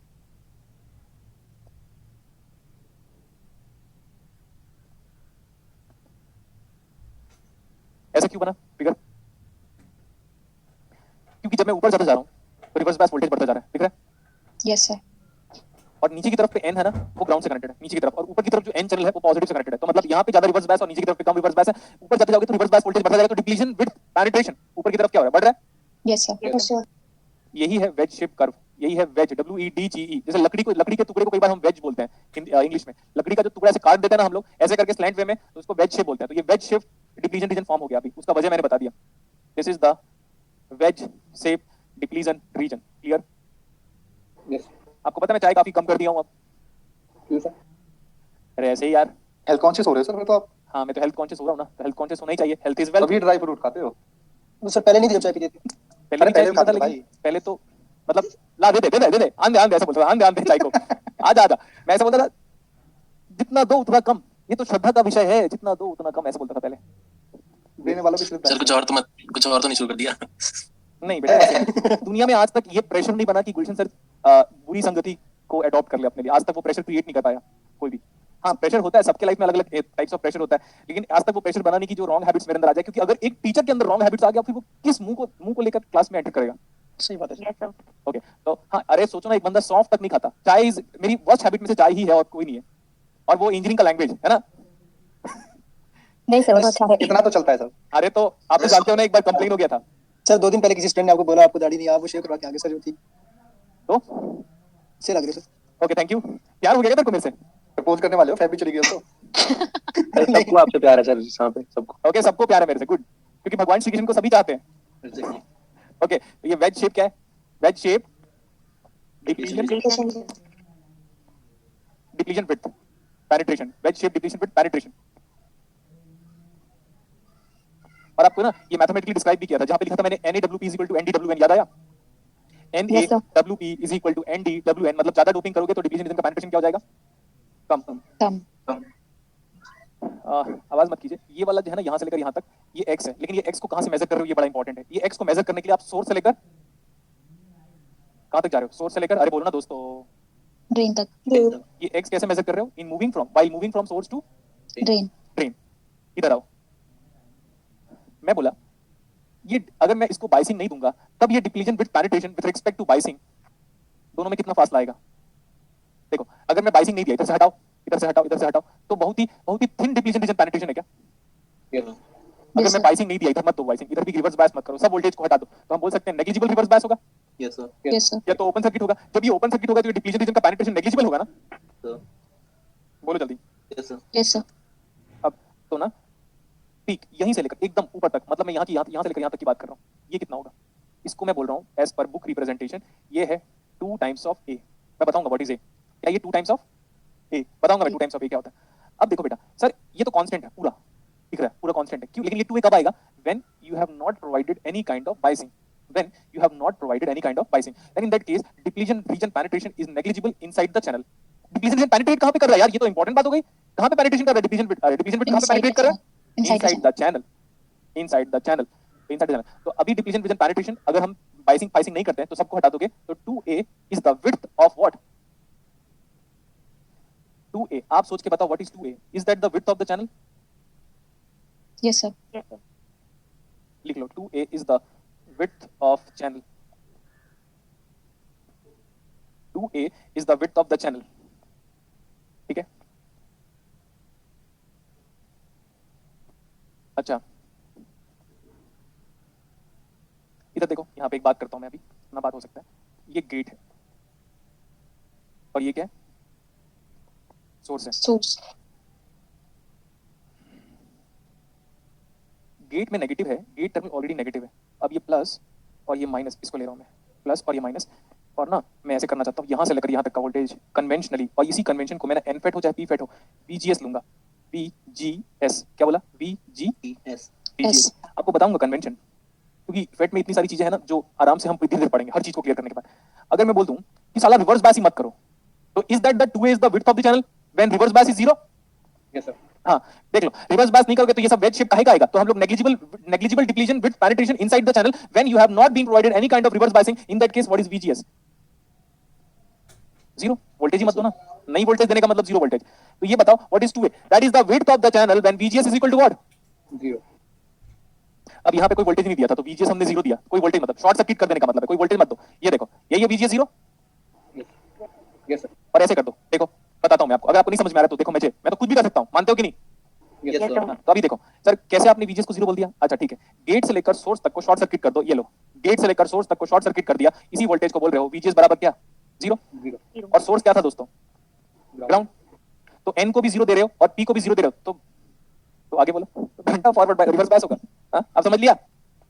ऐसा क्यों बना फिगर? क्योंकि जब मैं ऊपर जाता जा रहा हूँ तो रिवर्स बायस वोल्टेज बढ़ता जा रहा है, दिख रहा है? Yes, sir. और नीचे की तरफ पे N है ना, वो ग्राउंड से कनेक्टेड है नीचे की तरफ, और ऊपर की तरफ जो N चैनल है वो पॉजिटिव से कनेक्टेड है। तो मतलब यहाँ पे ज्यादा रिवर्स बायस और नीचे की तरफ पे कम रिवर्स बायस है। ऊपर जाते जाओगे तो रिवर्स बायस वोल्टेज बढ़ता जाएगा, तो डिप्लीशन विद पेनिट्रेशन ऊपर की तरफ क्या हो रहा है? बढ़ रहा है। Yes, sir. Yes, sir. यही है वेज शेप कर्व, यही है वेज, WEDGE। जैसे लकड़ी के टुकड़े को कई बार हम वेज बोलते हैं इंग्लिश में। लकड़ी का जो टुकड़ा ऐसे काट देते हैं ना हम लोग ऐसे करके स्लैंट वे में, तो उसको वेज शेप बोलते हैं। तो ये veg shape depletion region form हो गया अभी, उसका वजह मैंने बता दिया। This is the ways shape depletion region. Clear? Yes. आपको पता है मैं चाय काफी कम कर दिया हूँ अब। क्यों सर? अरे ऐसे ही यार। हेल्थ कॉन्शियस हो रहे हो सर फिर तो आप? हाँ मैं तो हेल्थ कॉन्शियस हो रहा हूँ ना, तो हेल्थ कॉन्शियस होना ही चाहिए। Health is wealth. अभी ड्राई फ्रूट खाते हो? तो सर पहले नहीं दिया चाय पीते थे। पहले अरे भी चाय पहले पीता था, खाते थे लेकिन भाई। पहले तो मतलब ला दे आंधे ऐसा बोलता था, आंधे चाय को आजा आजा। मैं ऐसा बोलता था जितना दो उतना कम, ये तो श्रद्धा का विषय है, जितना दो उतना कम, ऐसा बोलता था पहले। देने वाला भी सिर्फ सर कुछ और तो नहीं शुरू कर दिया। नहीं बेटा ऐसे नहीं। दुनिया में आज तक ये प्रेशर नहीं बना कि गुलशन सर बुरी संगति को अडॉप्ट कर ले अपने लिए। आज तक वो प्रेशर क्रिएट नहीं कर पाया कोई भी। हाँ प्रेशर होता है, सबके लाइफ में अलग अलग टाइप्स ऑफ प्रेशर होता है, लेकिन आज तक वो प्रेशर बना नहीं कि जो रॉन्ग हैबिट्स मेरे अंदर आ जाए। क्योंकि अगर एक टीचर के अंदर रॉन्ग हैबिट्स आ गया फिर वो किस मुंह को लेकर क्लास में एंटर करेगा? सही बात है सर। Yes, sir. ओके तो हाँ, अरे सोचो ना, एक बंदा सौंफ तक नहीं खाता। चाय मेरी वर्स्ट हैबिट में से चाय ही है और कोई नहीं है, और वो इंजीनियरिंग का लैंग्वेज है ना। नहीं सर, वो तो अच्छा है। इतना तो चलता है सर। अरे तो आप तो जानते हो ना, एक बार कंप्लेन हो गया था सर 2 दिन पहले किसी फ्रेंड ने आपको बोला आपको दाढ़ी नहीं है, आप वो शेव करवा के आगे सर जो थी तो। से लग रही सर। Okay thank you. प्यार हो गया क्या तेरे को मेरे से? प्रपोज करने वाले हो, फैब भी चली गई हो तो। सबको आपसे प्यार है सर, यहाँ पे सबको। ओके सबको प्यार है मेरे से, गुड। क्योंकि भगवान श्री कृष्ण को सभी चाहते हैं। ओके तो ये वेज शेप क्या है? Veg shape depletion with penetration. Veg shape depletion with penetration. और आपको ना ये मैथमेटिकली डिस्क्राइब भी किया था, जहां पे लिखा था मैंने NaWP = NdWn, याद आया? Yes, sir. NaWP = NdWn, मतलब ज्यादा डोपिंग करोगे तो डिप्लीशन रीजन का पेनिट्रेशन क्या हो जाएगा? कम। Come. आवाज मत कीजिए। ये वाला जो है ना, यहाँ से लेकर यहाँ तक ये x है, लेकिन ये x को कहाँ से मेजर कर रहे हो ये बड़ा इंपॉर्टेंट है। ये x को मेजर करने के लिए आप सोर्स से लेकर कहाँ तक जा रहे हो? सोर्स से लेकर, अरे बोलो ना दोस्तों, Drain तक. ये x कैसे मेजर कर रहे हो? In moving from, while moving from source to Drain. Drain. इधर आओ। मैं बोला ये अगर मैं इसको बाइसिंग नहीं दूंगा तब ये depletion with penetration with respect to biasing दोनों में कितना फासला आएगा? देखो अगर मैं बाइसिंग नहीं दिया, इधर से हटाओ, इधर से हटाओ, इधर से हटाओ, तो बहुत ही थिन डिप्लीशन रीजन पेनिट्रेशन है क्या? Yes. अगर Yes, मैं sir. बाइसिंग नहीं दिया, इधर मत दो बाइसिंग, इधर भी रिवर्स बायस मत करो, सब वोल्टेज को हटा दो, तो हम बोल सकते हैं नेग्लिजिबल रिवर्स बायस होगा यस सर। Yes, sir. या तो ओपन सर्किट होगा। जब ये ओपन सर्किट होगा तो ये डिप्लीशन रीजन का पेनिट्रेशन नेग्लिजिबल होगा ना? सर। बोलो जल्दी। Yes sir. Yes, sir. अब तो ना पीक यहीं से लेकर एकदम ऊपर तक, मतलब मैं यहाँ से लेकर यहाँ तक की बात कर रहा हूँ, ये कितना होगा? इसको मैं बोल रहा हूँ एज पर बुक रिप्रेजेंटेशन ये है 2 टाइम्स ऑफ ए। मैं बताऊंगा व्हाट इज ए। क्या ये 2 टाइम्स ऑफ ए? बताऊंगा मैं 2 टाइम्स ऑफ ए क्या होता है। अब देखो बेटा सर, ये तो कांस्टेंट है पूरा, दिख रहा है पूरा कांस्टेंट है, क्यों? लेकिन ये 2a कब आएगा? When you have not provided any kind of biasing, when you have not provided any kind of biasing, then in that case depletion region penetration is negligible inside the channel. depletion region penetrate कहां पे कर रहा है यार? ये तो important बात हो गई. कहां पे penetration कर रहा है? depletion bit कहां पे penetrate कर रहा है? inside the channel. inside the channel. तो अभी depletion region penetration अगर हम biasing नहीं करते हैं तो सबको हटा दोगे तो 2a is the width of what? 2a. आप सोच के बताओ what is 2a? Is that the width of the channel? Yes, sir. लिख लो 2a is the width of channel. 2a is the width of the channel. ठीक है. अच्छा, इधर देखो, यहाँ पे एक बात करता हूं मैं अभी, ना बात हो सकता है. ये गेट है और ये क्या है? सोर्स है. Source. गेट में नेगेटिव है, गेट टर्मिनल ऑलरेडी नेगेटिव है. अब ये प्लस और ये माइनस, इसको ले रहा हूं मैं, प्लस और ये माइनस, और ना मैं ऐसे करना चाहता हूँ यहाँ से लेकर यहाँ तक का वोल्टेज कन्वेंशनली, और इसी कन्वेंशन को मैंने एन फेट हो चाहे पी फेट हो VGS लूंगा. VGS क्या बोला? VGS. S. आपको बताऊंगा कन्वेंशन, क्योंकि फेट में इतनी सारी चीजें हैं ना जो आराम से हम धीरे धीरे पढ़ेंगे हर चीज को क्लियर करने के बाद. अगर मैं बोल दूं कि साला रिवर्स बायस ही मत करो, तो is that the 2a is the width of the channel when reverse bias is 0? Yes sir. हाँ, देख लो, रिवर्स बायस नहीं करोगे तो ये सब वेज शेप काहे का आएगा? तो हम लोग negligible depletion with penetration inside the channel when you have not been provided any kind of reverse biasing. In that case what is VGS? 0 voltage ही मत दो ना, नहीं वोल्टेज देने का मतलब 0 वोल्टेज. तो ये बताओ what is 2a? That is the width of the channel when VGS is equal to what? 0. अब यहाँ पे कोई वोल्टेज नहीं दिया था तो VGS हमने 0 दिया. कोई वोल्टेज मतलब शॉर्ट सर्किट कर देने का मतलब है, कोई वोल्टेज मत दो. ये देखो, यही है VGS 0. Yes sir. और ऐसे कर दो, देखो बताता हूं मैं आपको, अगर आपको नहीं समझ में आ रहा तो देखो, मैं तो कुछ भी कर सकता हूं, मानते हो कि नहीं? Yes sir. तो अभी देखो सर, कैसे आपने VGS को 0 बोल दिया? अच्छा ठीक है, गेट से लेकर सोर्स तक को शॉर्ट सर्किट कर दो. ये लो, गेट से लेकर सोर्स तक को शॉर्ट सर्किट कर दिया, इसी वोल्टेज को बोल रहे हो VGS बराबर क्या? 0. 0. और सोर्स क्या था दोस्तों? ग्राउंड. तो N को भी 0 दे रहे हो और P को भी 0 दे रहे हो, तो आगे बोलो, तो घंटा फॉरवर्ड बाय रिवर्स बायस होगा. हां, आप समझ लिया?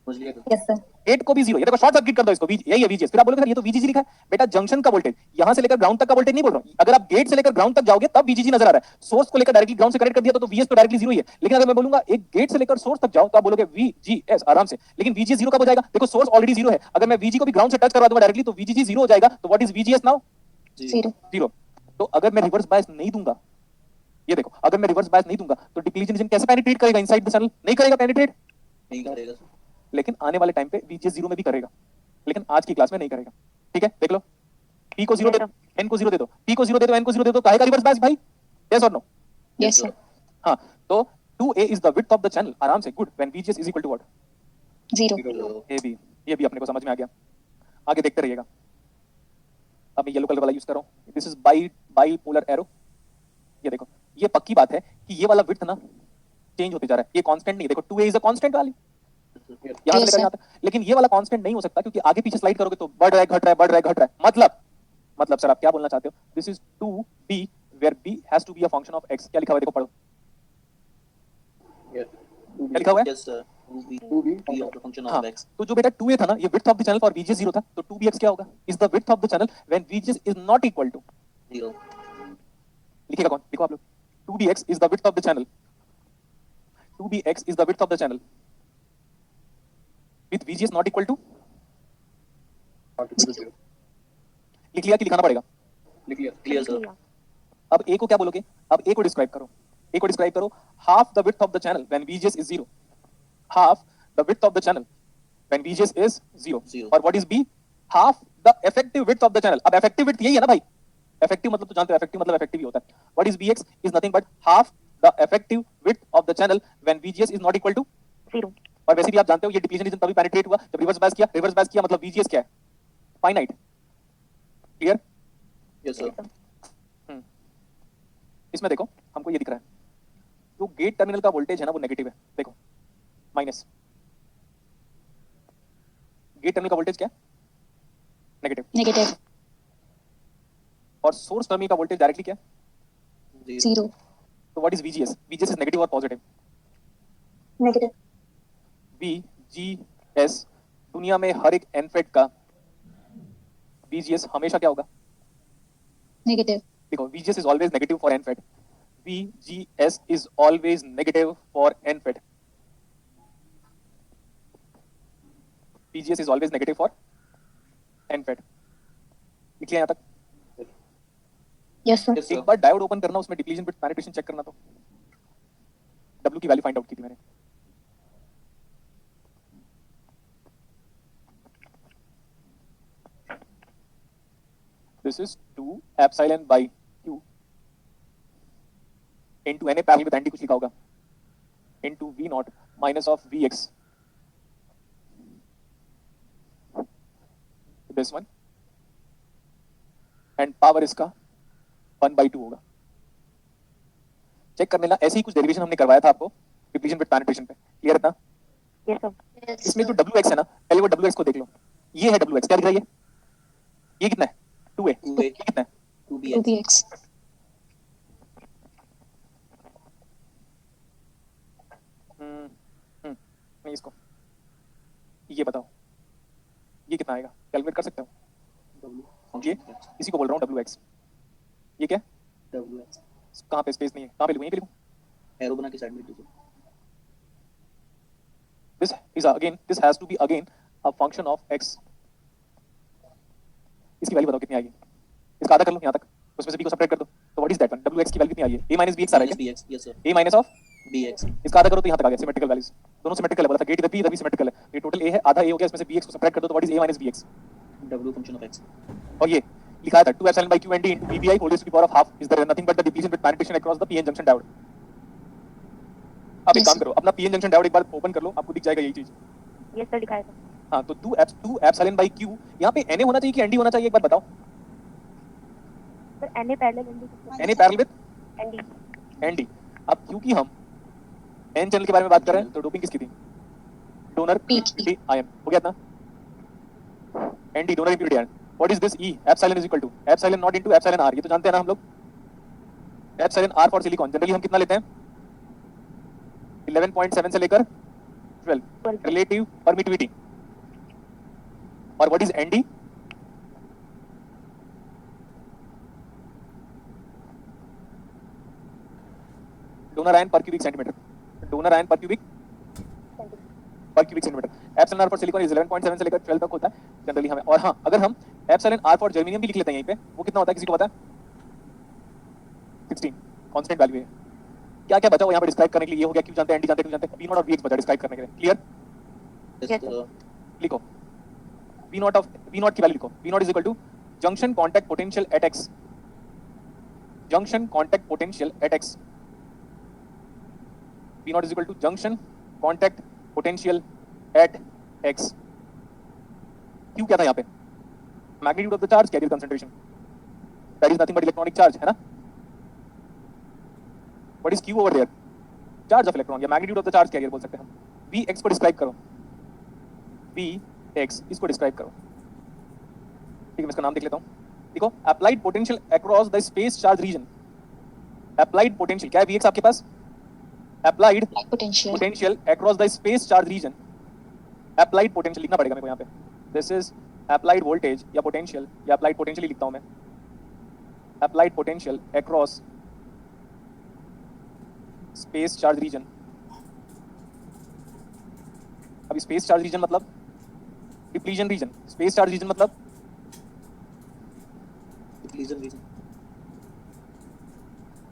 समझ लिया. Yes, sir. गेट को भी 0, ये देखो शॉर्ट सर्किट कर दो इसको, यही है VGS. फिर आप बोलोगे सर ये तो VGG लिखा है. बेटा जंक्शन का वोल्टेज, यहां से लेकर ग्राउंड तक का वोल्टेज नहीं बोल रहा हूं. अगर आप गेट से लेकर ग्राउंड तक जाओगे तब VGG नजर आ रहा है. सोर्स को लेकर डायरेक्टली ग्राउंड से कनेक्ट कर दिया तो VS तो डायरेक्टली 0 ही है. लेकिन अगर मैं बोलूंगा एक गेट से लेकर सोर्स तक जाओ तो आप बोलोगे VGS आराम से. लेकिन VGS 0 कब हो जाएगा? देखो सोर्स ऑलरेडी 0 है, अगर मैं VG को भी ग्राउंड से टच करवा दूंगा डायरेक्टली तो VGG 0 हो जाएगा. तो व्हाट इज VGS नाउ? 0. 0. तो अगर मैं रिवर्स बायस नहीं दूंगा, ये देखो, अगर मैं रिवर्स बायस नहीं दूंगा तो डिप्लीशन रीजन कैसे पेनिट्रेट करेगा इनसाइड द चैनल? नहीं करेगा पेनिट्रेट. नहीं करेगा. लेकिन आने वाले टाइम पे VGS 0 में भी करेगा, लेकिन आज की क्लास में नहीं करेगा. ठीक है, देख लो, P को 0 दे दो, N को 0 दे दो, P को 0 दे दो, N को 0 दे दो, काहे का रिवर्स बायस भाई? यस और नो? Yes, sir. हाँ, तो 2a is the width of the channel, आराम से, good, when VGS is equal to what? 0. ये भी अपने को समझ में आ गया. आगे देखते रहिएगा. अब मैं येलो कलर वाला यूज कर रहा हूं, दिस इज बाइपोलर एरो. ये देखो, ये पक्की बात है कि ये वाला विड्थ ना चेंज होते जा रहा है, ये कांस्टेंट नहीं है. देखो 2a is a constant value यहाँ से Yes, लेकर sir. यहाँ तक, लेकिन ये वाला कांस्टेंट नहीं हो सकता क्योंकि आगे पीछे स्लाइड करोगे तो बढ़ रहा है, घट रहा है, बढ़ रहा है, घट रहा है. मतलब सर आप क्या बोलना चाहते हो? This is 2b where b has to be a function of x. क्या लिखा हुआ है देखो, पढ़ो. यस. क्या लिखा हुआ है? Yes sir. 2b 2b be of the function हाँ, of x. तो जो बेटा 2a था ना, ये width of the channel for VGS 0 था, तो 2bx क्या होगा? Is the width of the channel when VGS is not equal to, 0. लिखेगा कौन? लिखो आप लोग. 2bx is the width of the channel. 2bx is the width of the channel with VGS not equal to. लिख लिया कि लिखाना पड़ेगा? लिख लिया. Clear sir. अब a को क्या बोलोगे? अब a को डिस्क्राइब करो. a को डिस्क्राइब करो, half the width of the channel when VGS is 0. Half the width of the channel when VGS is 0. Zero. और what is b? Half the effective width of the channel. अब effective width यही है ना भाई? Effective मतलब तो जानते हो, इफेक्टिव मतलब इफेक्टिव ही होता है. What is bx? Is nothing but half the effective width of the channel when VGS is not equal to 0. और वैसे भी आप जानते हो ये डिप्लीशन रीजन तभी पेनिट्रेट हुआ जब रिवर्स बायस किया. रिवर्स बायस किया मतलब VGS क्या है? फाइनाइट. क्लियर? Yes sir. इसमें देखो हमको ये दिख रहा है, जो गेट टर्मिनल का वोल्टेज है ना वो नेगेटिव है. देखो माइनस, गेट टर्मिनल का वोल्टेज क्या है? नेगेटिव. Negative. और सोर्स टर्मिनल का वोल्टेज डायरेक्टली क्या है? 0. तो what is VGS? VGS is negative और पॉजिटिव. Negative. VGS दुनिया में हर एक एनफेड का VGS हमेशा क्या होगा? Negative. देखो VGS is always negative for NFET. VGS is always negative for n fed. VGS is always negative for n fed. लिख लिया यहाँ तक? Yes, sir. Yes, sir. एक बार डायोड ओपन करना, उसमें डिप्लीशन विद पेनिट्रेशन चेक करना, तो W की वैल्यू फाइंड आउट की थी मैंने. This is 2 epsilon by Q into Na parallel with ND, कुछ लिखा होगा, into V naught minus of Vx. This one. And power इसका 1/2 होगा. चेक कर लेना, ऐसे ही कुछ डेरिवेशन हमने करवाया था आपको डिप्लीशन विद पेनिट्रेशन पे. क्लियर है ना? Yes, sir. इसमें जो WX है ना, पहले वो WX को देख लो. ये है WX, क्या दिख रहा है ये कितना है? 2A. 2A. ये कितना है? 2BX. 2bx. नहीं, इसको ये बताओ, ये कितना आएगा? कैलकुलेट कर सकते हो? W. ये Function of X. इसी को बोल रहा हूँ WX. ये क्या? WX. कहाँ पे स्पेस नहीं है? कहाँ पे लिखूँ? यहीं पे लिखूँ? एरो बना के साइड में लिख दीजिए. This has to be again a function of x. इसकी वैल्यू बताओ कितनी आएगी? इसका आधा कर लो यहाँ तक, उसमें से b को सबट्रैक्ट कर दो, तो what is that one? WX की वैल्यू कितनी आ रही है? a minus bx आ रहा है क्या? BX. Yes, sir. a minus of BX. इसका आधा करो तो यहाँ तक आ गया. सिमेट्रिकल वैल्यूज दोनों सिमेट्रिकल है, बोला था गेट इधर p इधर भी सिमेट्रिकल है. ये टोटल a है, आधा a हो गया, इसमें से bx को सबट्रैक्ट कर दो, तो what is a minus bx? W function of X. और ये लिखा था 2 epsilon by q and d into vbi whole raised to the power of half is there nothing but the depletion with penetration across the pn junction diode. अब एक Yes, काम sir. करो, अपना pn junction diode एक बार open कर लो, आपको दिख जाएगा यही चीज. Yes, sir. दिखाया था. हाँ, तो 2 epsilon by q, यहाँ पे na होना चाहिए कि nd होना चाहिए, एक बार बताओ. Sir, Na parallel ND. na parallel with ND. nd. अब क्योंकि हम n चैनल के बारे में बात कर रहे हैं, तो डोपिंग किसकी थी? डोनर P की. आयन हो गया ना? nd donor impurity ion. What is this E? Epsilon is equal to epsilon not into epsilon r. ये तो जानते हैं ना हम लोग. Epsilon r for silicon generally हम कितना लेते हैं? 11.7 से लेकर 12 रिलेटिव परमिटिविटी. और what is nd? Donor ion per cubic centimetre. Donor ion per cubic centimetre. Epsilon r for silicon is 11.7 से लेकर 12 तक होता है जनरली हमें. और हाँ, अगर हम एप्सिलॉन r फॉर जर्मेनियम भी लिख लेते हैं यहीं पे, वो कितना होता है किसी को पता है? 16 कांस्टेंट वैल्यू है. क्या क्या बचा वो यहाँ पे डिस्क्राइब करने के लिए? ये हो गया, क्यों जानते हैं nd जानते हैं, क्यों जानते हैं, v नॉट और vx बचा डिस्क्राइब करने के लिए. क्लियर? Yes, Yes, sir. लिखो v नॉट की वैल्यू लिखो. v not is equal to junction contact potential at x. Junction contact potential at x. v not is equal to junction contact potential at x. क्यों क्या था यहाँ पे? Magnitude of the charge, carrier concentration. That is nothing but electronic charge, है ना? What is q over there? Charge of electron, या magnitude of the charge career बोल सकते हैं हम. vx को डिस्क्राइब करो. vx इसको डिस्क्राइब करो. ठीक है, मैं इसका नाम लिख लेता हूँ. देखो, applied potential across the space charge region. Applied potential क्या है vx आपके पास? Applied Potential. Potential across the space charge region. Applied potential लिखना पड़ेगा मेरे को यहाँ पे. दिस इज अप्लाइड वोल्टेज या पोटेंशियल, या अप्लाइड पोटेंशियल ही लिखता हूँ मैं. Applied potential across space charge region. अभी स्पेस चार्ज रीजन मतलब depletion region. Space charge region मतलब Depletion region.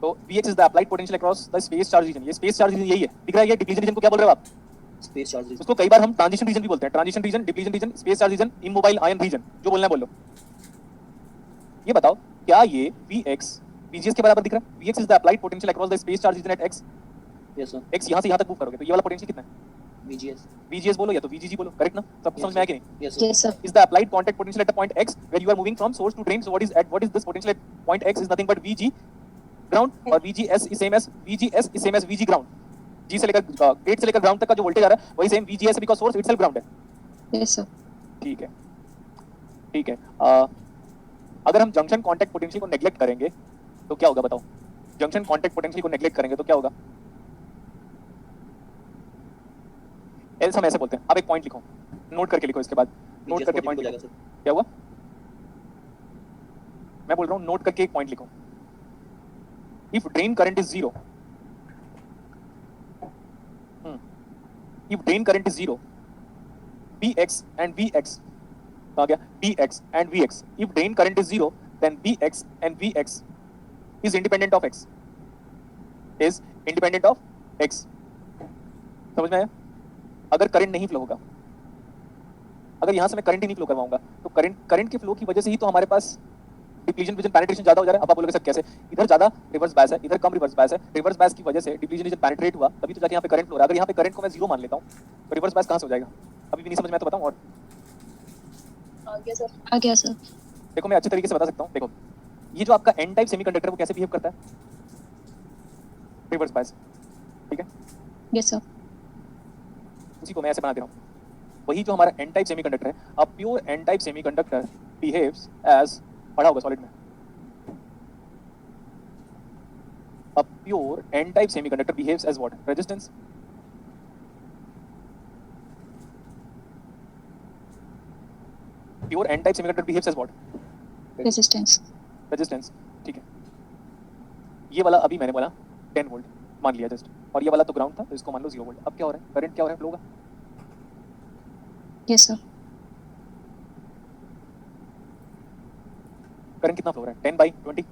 तो Vx is the applied potential across the space charge region. ये स्पेस चार्ज रीजन यही है, दिख रहा है. ये डिप्लीशन रीजन को क्या बोल रहे हो आप? Space charge region. उसको कई बार हम ट्रांजिशन रीजन भी बोलते हैं. Transition region, depletion region, space charge region, immobile ion region, जो बोलना है बोलो. ये बताओ, क्या ये Vx Vgs के बराबर दिख रहा है? Vx is the applied potential across the space charge region at x. Yes, sir. x यहाँ से यहाँ तक मूव करोगे तो ये वाला पोटेंशियल कितना है? VGS. Vgs बोलो या तो Vgg बोलो. करेक्ट ना? सब समझ में आया कि नहीं? Yes, sir. Yes, sir. Is the applied contact potential at the point x where you are moving from source to drain? So what is this potential at point x is nothing but Vg ground, और Vgs is same as Vg ground. G से लेकर gate से लेकर ground तक का जो voltage आ रहा है वही same Vgs because source itself ground है. Yes, sir. ठीक है, ठीक है. अगर हम जंक्शन कांटेक्ट पोटेंशियल को नेग्लेक्ट करेंगे तो क्या होगा बताओ? जंक्शन कांटेक्ट पोटेंशियल को नेग्लेक्ट करेंगे तो क्या होगा? एल्स हम ऐसे बोलते हैं. अब एक पॉइंट लिखो, नोट करके लिखो. इसके बाद नोट VGS करके positive पॉइंट हो लिखो. जाएगा, sir. क्या हुआ? मैं बोल रहा हूँ नोट करके एक पॉइंट लिखो. if drain current is zero, if drain current is zero, Bx and Vx, कहाँ गया? Bx and Vx. If drain current is zero, then Bx and Vx is independent of x. Is independent of x. समझ में आया? अगर current नहीं flow होगा, अगर यहाँ से मैं करंट ही नहीं फ्लो करवाऊंगा, तो करंट के फ्लो की वजह से ही तो हमारे पास डिप्लीशन विजन पेनिट्रेशन ज्यादा हो जा रहा है. अब आप बोलोगे सर कैसे? इधर ज्यादा रिवर्स बायस है, इधर कम रिवर्स बायस है. रिवर्स बायस की वजह से डिप्लीशन विजन पेनिट्रेट हुआ, तभी तो जाके यहाँ पे करंट फ्लो हो रहा है. अगर यहाँ पे करंट को मैं जीरो मान लेता हूँ, तो रिवर्स बायस कहाँ से हो जाएगा? अभी भी नहीं समझ में, तो बताऊँ. और आ गया सर. देखो मैं अच्छे तरीके से बता सकता हूँ. देखो ये जो आपका एन टाइप सेमीकंडक्टर वो कैसे बिहेव करता है? Reverse bias. ठीक है, यस सर. उसी को मैं ऐसे बना दे रहा हूँ. वही जो हमारा एन टाइप सेमीकंडक्टर है, a pure N type semiconductor behaves as, पढ़ा होगा सॉलिड में, a pure N type semiconductor behaves as what? Resistance. Pure N type semiconductor behaves as what? Resistance. Resistance. ठीक है, ये वाला अभी मैंने बोला 10 वोल्ट मान लिया जस्ट, और ये वाला तो ग्राउंड था, तो इसको मान लो 0 वोल्ट. अब क्या हो रहा है? करंट क्या हो रहा है? फ्लो होगा. Yes sir. करंट कितना फ्लो हो रहा है? 10/20,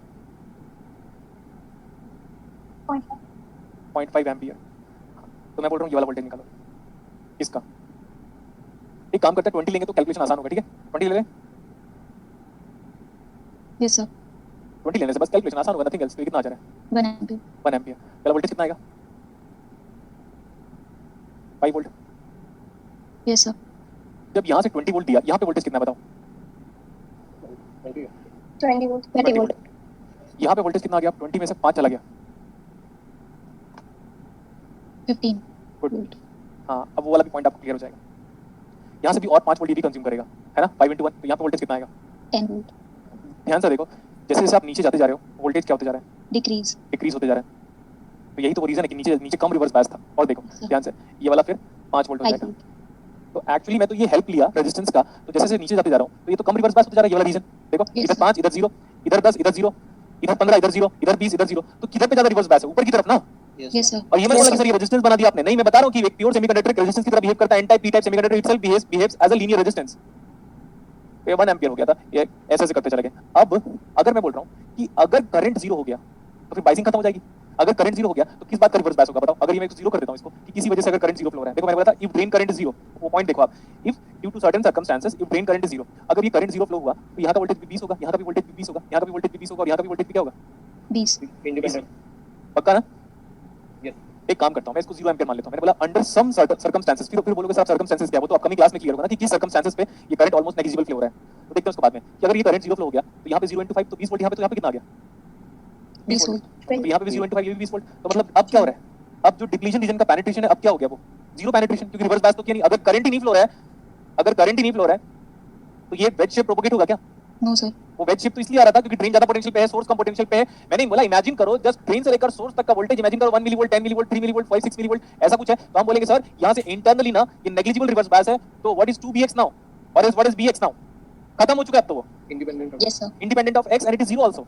0.5 एम्पियर. तो मैं बोल रहा हूँ ये वाला वोल्टेज निकालो. किसका? एक काम करते हैं 20 लेंगे तो कैलकुलेशन आसान होगा. ठीक है, 20 ले लें. Yes sir. 20 लेने से बस कैलकुलेशन आसान होगा, नथिंग एल्स. तो कितना आ जा रहा है? 1 एम्पीयर. 1 एम्पियर. पहला वोल्टेज कितना आएगा? 5 वोल्ट. Yes sir. जब यहाँ से 20 वोल्ट दिया, यहाँ पे वोल्टेज कितना है बताओ? 20 वोल्ट. यहाँ पे वोल्टेज कितना आ गया? 20 में से 5 चला गया. 15 गुड. वोल्ट. हाँ, अब वो वाला भी पॉइंट आपको क्लियर हो जाएगा. यहाँ से भी और 5 वोल्ट ये भी कंज्यूम करेगा, है ना? 5 into 1, तो यहाँ पे वोल्टेज कितना आएगा? 10 वोल्ट. ध्यान से देखो, जैसे जैसे आप नीचे जाते जा रहे हो, वोल्टेज क्या होते जा रहा है? डिक्रीज. डिक्रीज होते जा रहा है. तो यही तो रीजन है कि नीचे नीचे कम रिवर्स बायस था. और देखो ध्यान से, ये वाला फिर 5 वोल्ट हो जाएगा. तो एक्चुअली मैं तो ये हेल्प लिया रेजिस्टेंस का, तो जैसे जैसे नीचे जाते जा रहा हूँ तो ये तो कम रिवर्स बायस होते जा रहा है. ये वाला रीजन देखो, इधर 5 इधर 0, इधर 10 इधर 0, इधर 15 इधर 0, इधर 20 इधर 0. तो किधर पे ज्यादा रिवर्स बायस है? ऊपर की तरफ ना. Yes sir. और ये मैं बोला कि सर ये रेजिस्टेंस बना दिया आपने. नहीं, मैं बता रहा हूँ कि एक प्योर सेमीकंडक्टर रेजिस्टेंस की तरह बिहेव करता है. N type P type semiconductor itself behaves as a linear resistance. ये 1 एम्पियर हो गया था, ये ऐसे ऐसे करते चले गए. अब अगर मैं बोल रहा हूँ कि अगर करंट 0 हो गया तो फिर बाइसिंग खत्म हो जाएगी. अगर करंट 0 हो गया तो किस बात का रिवर्स बायस होगा बताओ? अगर ये मैं 0 कर देता हूँ इसको कि किसी वजह से अगर करंट 0 फ्लो हो रहा है. देखो मैंने बोला था इफ ड्रेन करंट इज 0, वो पॉइंट देखो आप. If due to certain circumstances if drain current is 0, अगर ये करंट 0 फ्लो हुआ तो यहाँ का वोल्टेज भी 20 होगा, यहाँ का भी वोल्टेज भी 20 होगा, यहाँ का भी वोल्टेज भी 20 होगा, और यहाँ का भी वोल्टेज भी क्या होगा? 20. इंडिपेंडेंट. पक्का ना? यस. एक काम करता हूँ, मैं इसको 0 एम्पियर मान लेता हूँ. मैंने बोला अंडर सम सर्कमस्टेंसेस. फिर बोलोगे सर सर्कमस्टेंसेस क्या? वो तो अपकमिंग क्लास में क्लियर होगा ना कि किस सर्कमस्टेंसेस पे ये करंट ऑलमोस्ट नेग्लिजिबल फ्लो हो रहा है. तो देखते हैं उसके बाद में कि अगर ये करंट 0 फ्लो हो गया तो यहाँ पे 0 into 5 तो 20 वोल्ट. यहाँ पे तो यहाँ पे कितना आ गया? 20 वोल्ट. तो यहाँ पे भी 0 into 5 ये भी 20 वोल्ट. तो मतलब अब क्या हो रहा है? अब जो डिप्लीशन रीजन का पेनिट्रेशन है अब क्या हो गया? वो 0 पेनिट्रेशन, क्योंकि रिवर्स बायस तो किया नहीं. अगर करंट ही नहीं फ्लो रहा है, अगर करंट ही नहीं फ्लो रहा है तो ये वेज शेप प्रोपोगेट होगा क्या? No sir. वो वेज शेप तो इसलिए आ रहा था क्योंकि ड्रेन ज्यादा पोटेंशियल पे है, सोर्स कम पोटेंशियल पे है. मैंने बोला इमेजिन करो, जस्ट ड्रेन से लेकर सोर्स तक का वोल्टेज इमेजिन करो 1 मिलीवोल्ट, 10 मिलीवोल्ट, 3 मिलीवोल्ट, 5 6 मिलीवोल्ट ऐसा कुछ है. तो हम बोलेंगे सर यहाँ से इंटरनली ना ये नेग्लिजिबल रिवर्स बायस है. तो व्हाट इज 2bx नाउ और व्हाट इज bx नाउ? खत्म हो चुका है अब तो वो. Independent. Yes sir. Independent of x and it is 0 also.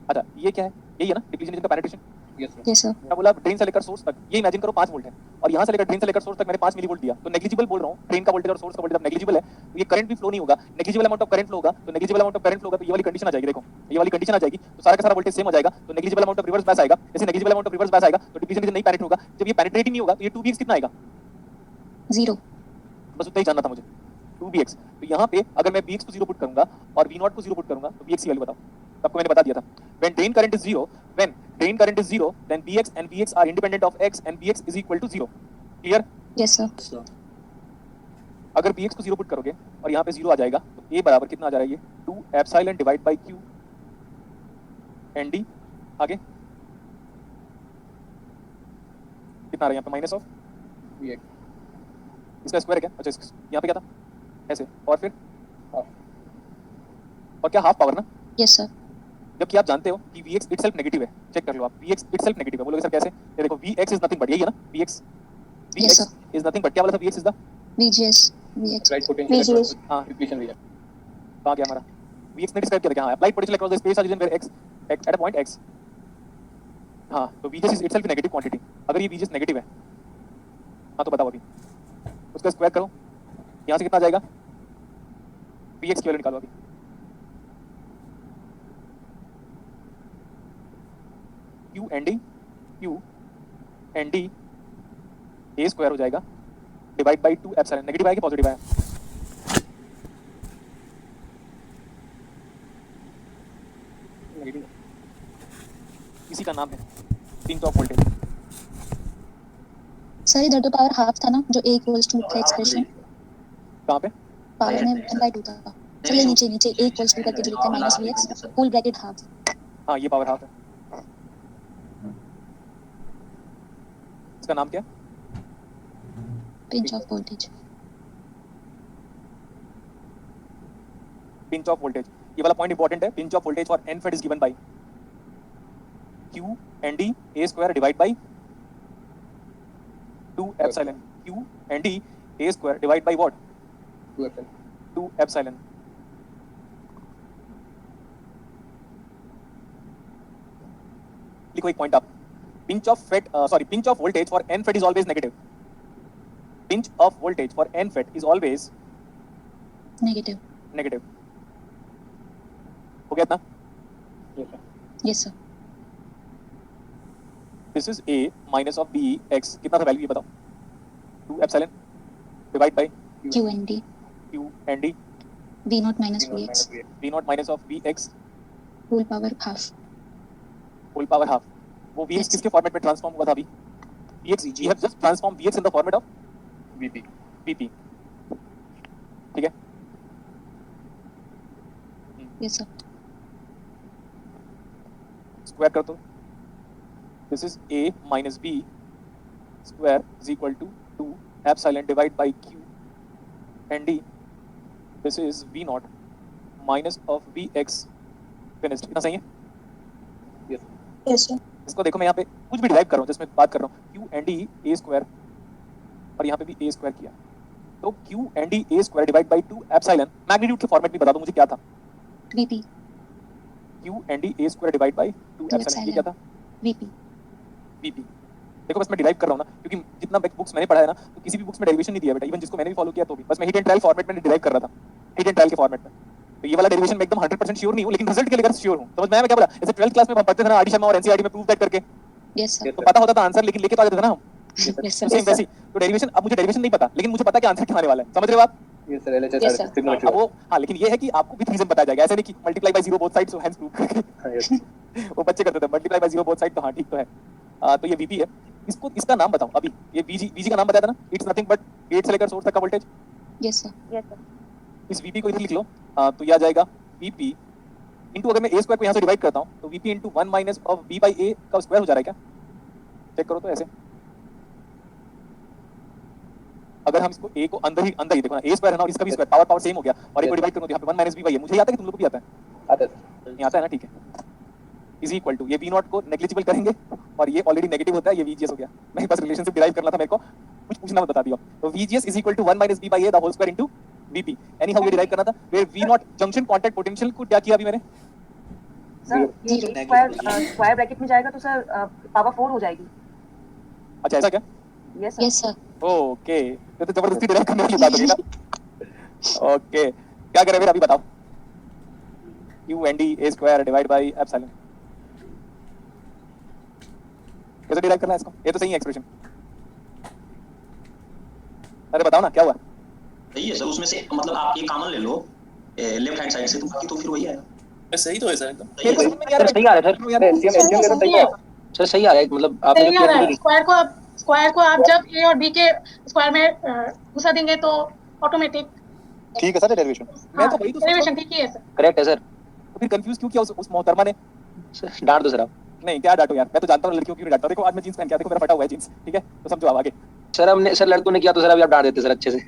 अच्छा ये क्या है? यही है ना डिप्लीशन रीजन का penetration. Yes sir. Yes sir. मैं बोला ड्रेन से लेकर सोर्स तक ये इमेजिन करो 5 वोल्ट है, और यहाँ से लेकर ड्रेन से लेकर सोर्स तक मैंने 5 मिलीवोल्ट दिया. तो नेग्लिजिबल बोल रहा हूँ, ड्रेन का वोल्टेज और सोर्स का वोल्टेज नेग्लिजिबल है, तो ये करंट भी फ्लो नहीं होगा. Negligible amount of current flow होगा, तो negligible amount of current flow होगा, तो ये वाली कंडीशन आ जाएगी. देखो ये वाली कंडीशन आ जाएगी, तो सारा का सारा वोल्टेज सेम हो जाएगा. तो negligible amount of reverse bias आएगा. जैसे negligible amount of reverse bias आएगा तो डिप्लीशन रीजन नहीं पेनिट्रेट होगा. जब ये पेनिट्रेट ही नहीं होगा तो ये 2bx कितना आएगा? 0. बस उतना ही जानना था मुझे. 2bx. तो यहाँ पे अगर मैं bx को 0 पुट करूंगा और v0 को 0 पुट करूंगा तो bx की वैल्यू बताओ. आपको मैंने बता दिया था. When drain current is 0, then bx and vx are independent of x and bx is equal to 0. Clear? Yes sir. Sir. अगर bx को 0 पुट करोगे और यहाँ पे 0 आ जाएगा तो a बराबर कितना आ जा रहा है? ये 2 epsilon divide by q nd. आगे कितना आ रहा है यहाँ पे? Minus of bx. इसका स्क्वायर है क्या? अच्छा यहाँ पे क्या था? ऐसे. और फिर हाफ. और क्या? हाफ पावर ना. Yes sir. जबकि आप जानते हो कि Vx इटसेल्फ नेगेटिव है. चेक कर लो आप, Vx इटसेल्फ नेगेटिव है. बोलोगे सर कैसे? ये देखो Vx इज नथिंग बट यही है ना. Vx Yes, is nothing but क्या वाला था? Vx is the VGS. VX. Right potential. VGS. हाँ डिप्लीशन रीजन. कहाँ गया हमारा? Vx ने डिस्क्राइब किया था. हाँ, applied potential across the space region where x at a point x. हाँ तो VGS is itself negative quantity. अगर ये VGS नेगेटिव है हाँ तो बताओ अभी उसका स्क्वायर करो, यहाँ से कितना आ जाएगा, VX की वैल्यू निकालो अभी। Q N D A square हो जाएगा डिवाइड बाई 2 एप्सिलॉन। नेगेटिव आया कि पॉजिटिव आया? नेगेटिव इसी का नाम है पिंच ऑफ वोल्टेज। सर इधर तो पावर हाफ था ना, जो a इक्वल्स टू का एक्सप्रेशन कहाँ पे? पावर में 1/2 था। चलिए नीचे नीचे a इक्वल्स टू करके जो लिखते हैं minus vx whole bracket half. हाँ ये पावर हाफ है। इसका नाम क्या? Pinch off voltage. Pinch off voltage, ये वाला पॉइंट इंपॉर्टेंट है। Pinch off voltage for n FET is given by Q N D A square divide by 2 epsilon. Q N D A square divide by what? 2 epsilon. 2 epsilon. लिखो एक point आप, pinch of FET pinch of voltage for n FET is always negative. Pinch of voltage for n FET is always negative. negative. हो गया इतना? Yes sir. Yes sir. This is A minus of B x, कितना था value ये बताओ? 2 epsilon divide by q and d Q and D v naught minus vx V naught minus of Vx whole power half। whole power half। वो Vx Yes. किसके format में transform हुआ था अभी? Vx, we have just transformed Vx in the format of VP। Vp। ठीक है? Yes sir. Square कर दो। This is A minus B square is equal to 2 epsilon divided by Q and D. This is V naught minus of Vx finished। इतना सही है? Yes yes sir. इसको देखो मैं यहाँ पे कुछ भी डिराइव कर रहा हूँ जिसमें बात कर रहा हूँ Q and D A square और यहाँ पे भी A स्क्वायर किया तो Q and D A square divide by 2 epsilon. Magnitude के फॉर्मेट में बता दो मुझे क्या था? vp Q and D A square divide by 2 epsilon. ये क्या था? vp। VP। देखो बस मैं डिराइव कर रहा हूँ ना, क्योंकि जितना बुक्स मैंने पढ़ा है ना तो किसी भी बुक्स में डेरिवेशन नहीं दिया बेटा, इवन जिसको मैंने भी फॉलो किया तो भी बस मैं हिट एंड ट्रायल फॉर्मेट में डिराइव कर रहा था, हिट एंड ट्रायल के फॉर्मेट में। तो ये वाला डेरिवेशन में एकदम 100% श्योर नहीं हूँ, लेकिन रिजल्ट के लिए श्योर हूँ। समझ में आया मैं क्या बोला? जैसे 12th क्लास में हम पढ़ते थे ना आरडी शर्मा और एनसीईआरटी में प्रूव दैट करके, यस सर। तो पता होता था आंसर, लेकिन लेके तो आ जाते थे ना हम। Yes same sir. वैसी तो डेरिवेशन, अब मुझे डेरिवेशन नहीं पता लेकिन मुझे पता है कि आंसर क्या आने वाला है। समझ रहे हो आप? Yes sir. LHS Yes, sir. Signal अब वो हाँ, लेकिन ये है कि आपको विद रीजन बताया जाएगा, ऐसे नहीं कि multiply by 0 both sides so hence prove करके हां यस वो बच्चे करते थे मल्टीप्लाई बाय 0 बोथ साइड, तो हाँ ठीक तो है। तो ये VP है। इसको इसका नाम बताओ अभी। ये VG का नाम बताया था ना, इट्स नथिंग बट गेट से लेकर सोर्स तक का voltage. Yes sir. Yes sir. इस VP को इधर लिख लो। तो ये आ जाएगा VP इंटू, अगर मैं A स्क्वायर को यहाँ से डिवाइड करता हूँ तो VP into 1 minus of B by A का स्क्वायर हो जा रहा है क्या? चेक करो तो ऐसे। अगर हम इसको A को अंदर ही देखो ना, A स्क्वायर है ना और इसका भी स्क्वायर, पावर सेम हो गया और एक को डिवाइड करूँ तो यहाँ पे 1 माइनस B बाई A। मुझे आता है कि तुम लोग को भी आता है? आता है। ये आता है ना, ठीक है। इज इक्वल टू, ये V नॉट को नेग्लिजिबल करेंगे और ये ऑलरेडी नेगेटिव होता है, ये VGS हो गया। मैं बस रिलेशनशिप डिराइव करना था मेरे को, कुछ पूछना मत बता दिया। तो VGS is equal to 1 minus B by A the whole square into VP। Anyhow ये डिराइव करना था, where V not junction contact potential को क्या किया अभी मैंने? सर ये स्क्वायर ब्रैकेट में जाएगा तो सर पावर 4 हो जाएगी। अच्छा ऐसा क्या? Yes sir. Yes sir. Okay, तो जबरदस्ती डिराइव करने वाली बात होगी ना। ओके, क्या करें फिर अभी बताओ? Q and D A square divide by epsilon. कैसे डिराइव करना है इसको? ये तो सही है एक्सप्रेशन। अरे बताओ ना क्या हुआ? सही है सर, उसमें से मतलब आप ये कॉमन ले लो लेफ्ट हैंड साइड से, तो बाकी तो फिर वही आएगा। सही तो है सर एकदम। मेरे को समझ में नहीं आ रहा सही आ रहा है सर। एलसीएम का तो सही है सर, सही आ रहा है, मतलब आपने सही जो आ रहा किया है। स्क्वायर को आप जब A और B के स्क्वायर में घुसा देंगे तो ऑटोमेटिक ठीक है सर डेरिवेशन। मैं तो वही तो डेरिवेशन ठीक ही है सर। करेक्ट है सर। तो फिर कंफ्यूज क्यों किया उस मोहतरमा ने? सर डांट दो सर आप। नहीं क्या डांटो यार, मैं तो जानता हूँ लड़कियों की डांटता हूँ। देखो आज मैं जींस पहन के आया, देखो मेरा फटा हुआ है जींस, ठीक है? तो समझो आप आगे। सर हमने, सर लड़कों ने किया तो सर अभी आप डांट देते सर अच्छे से।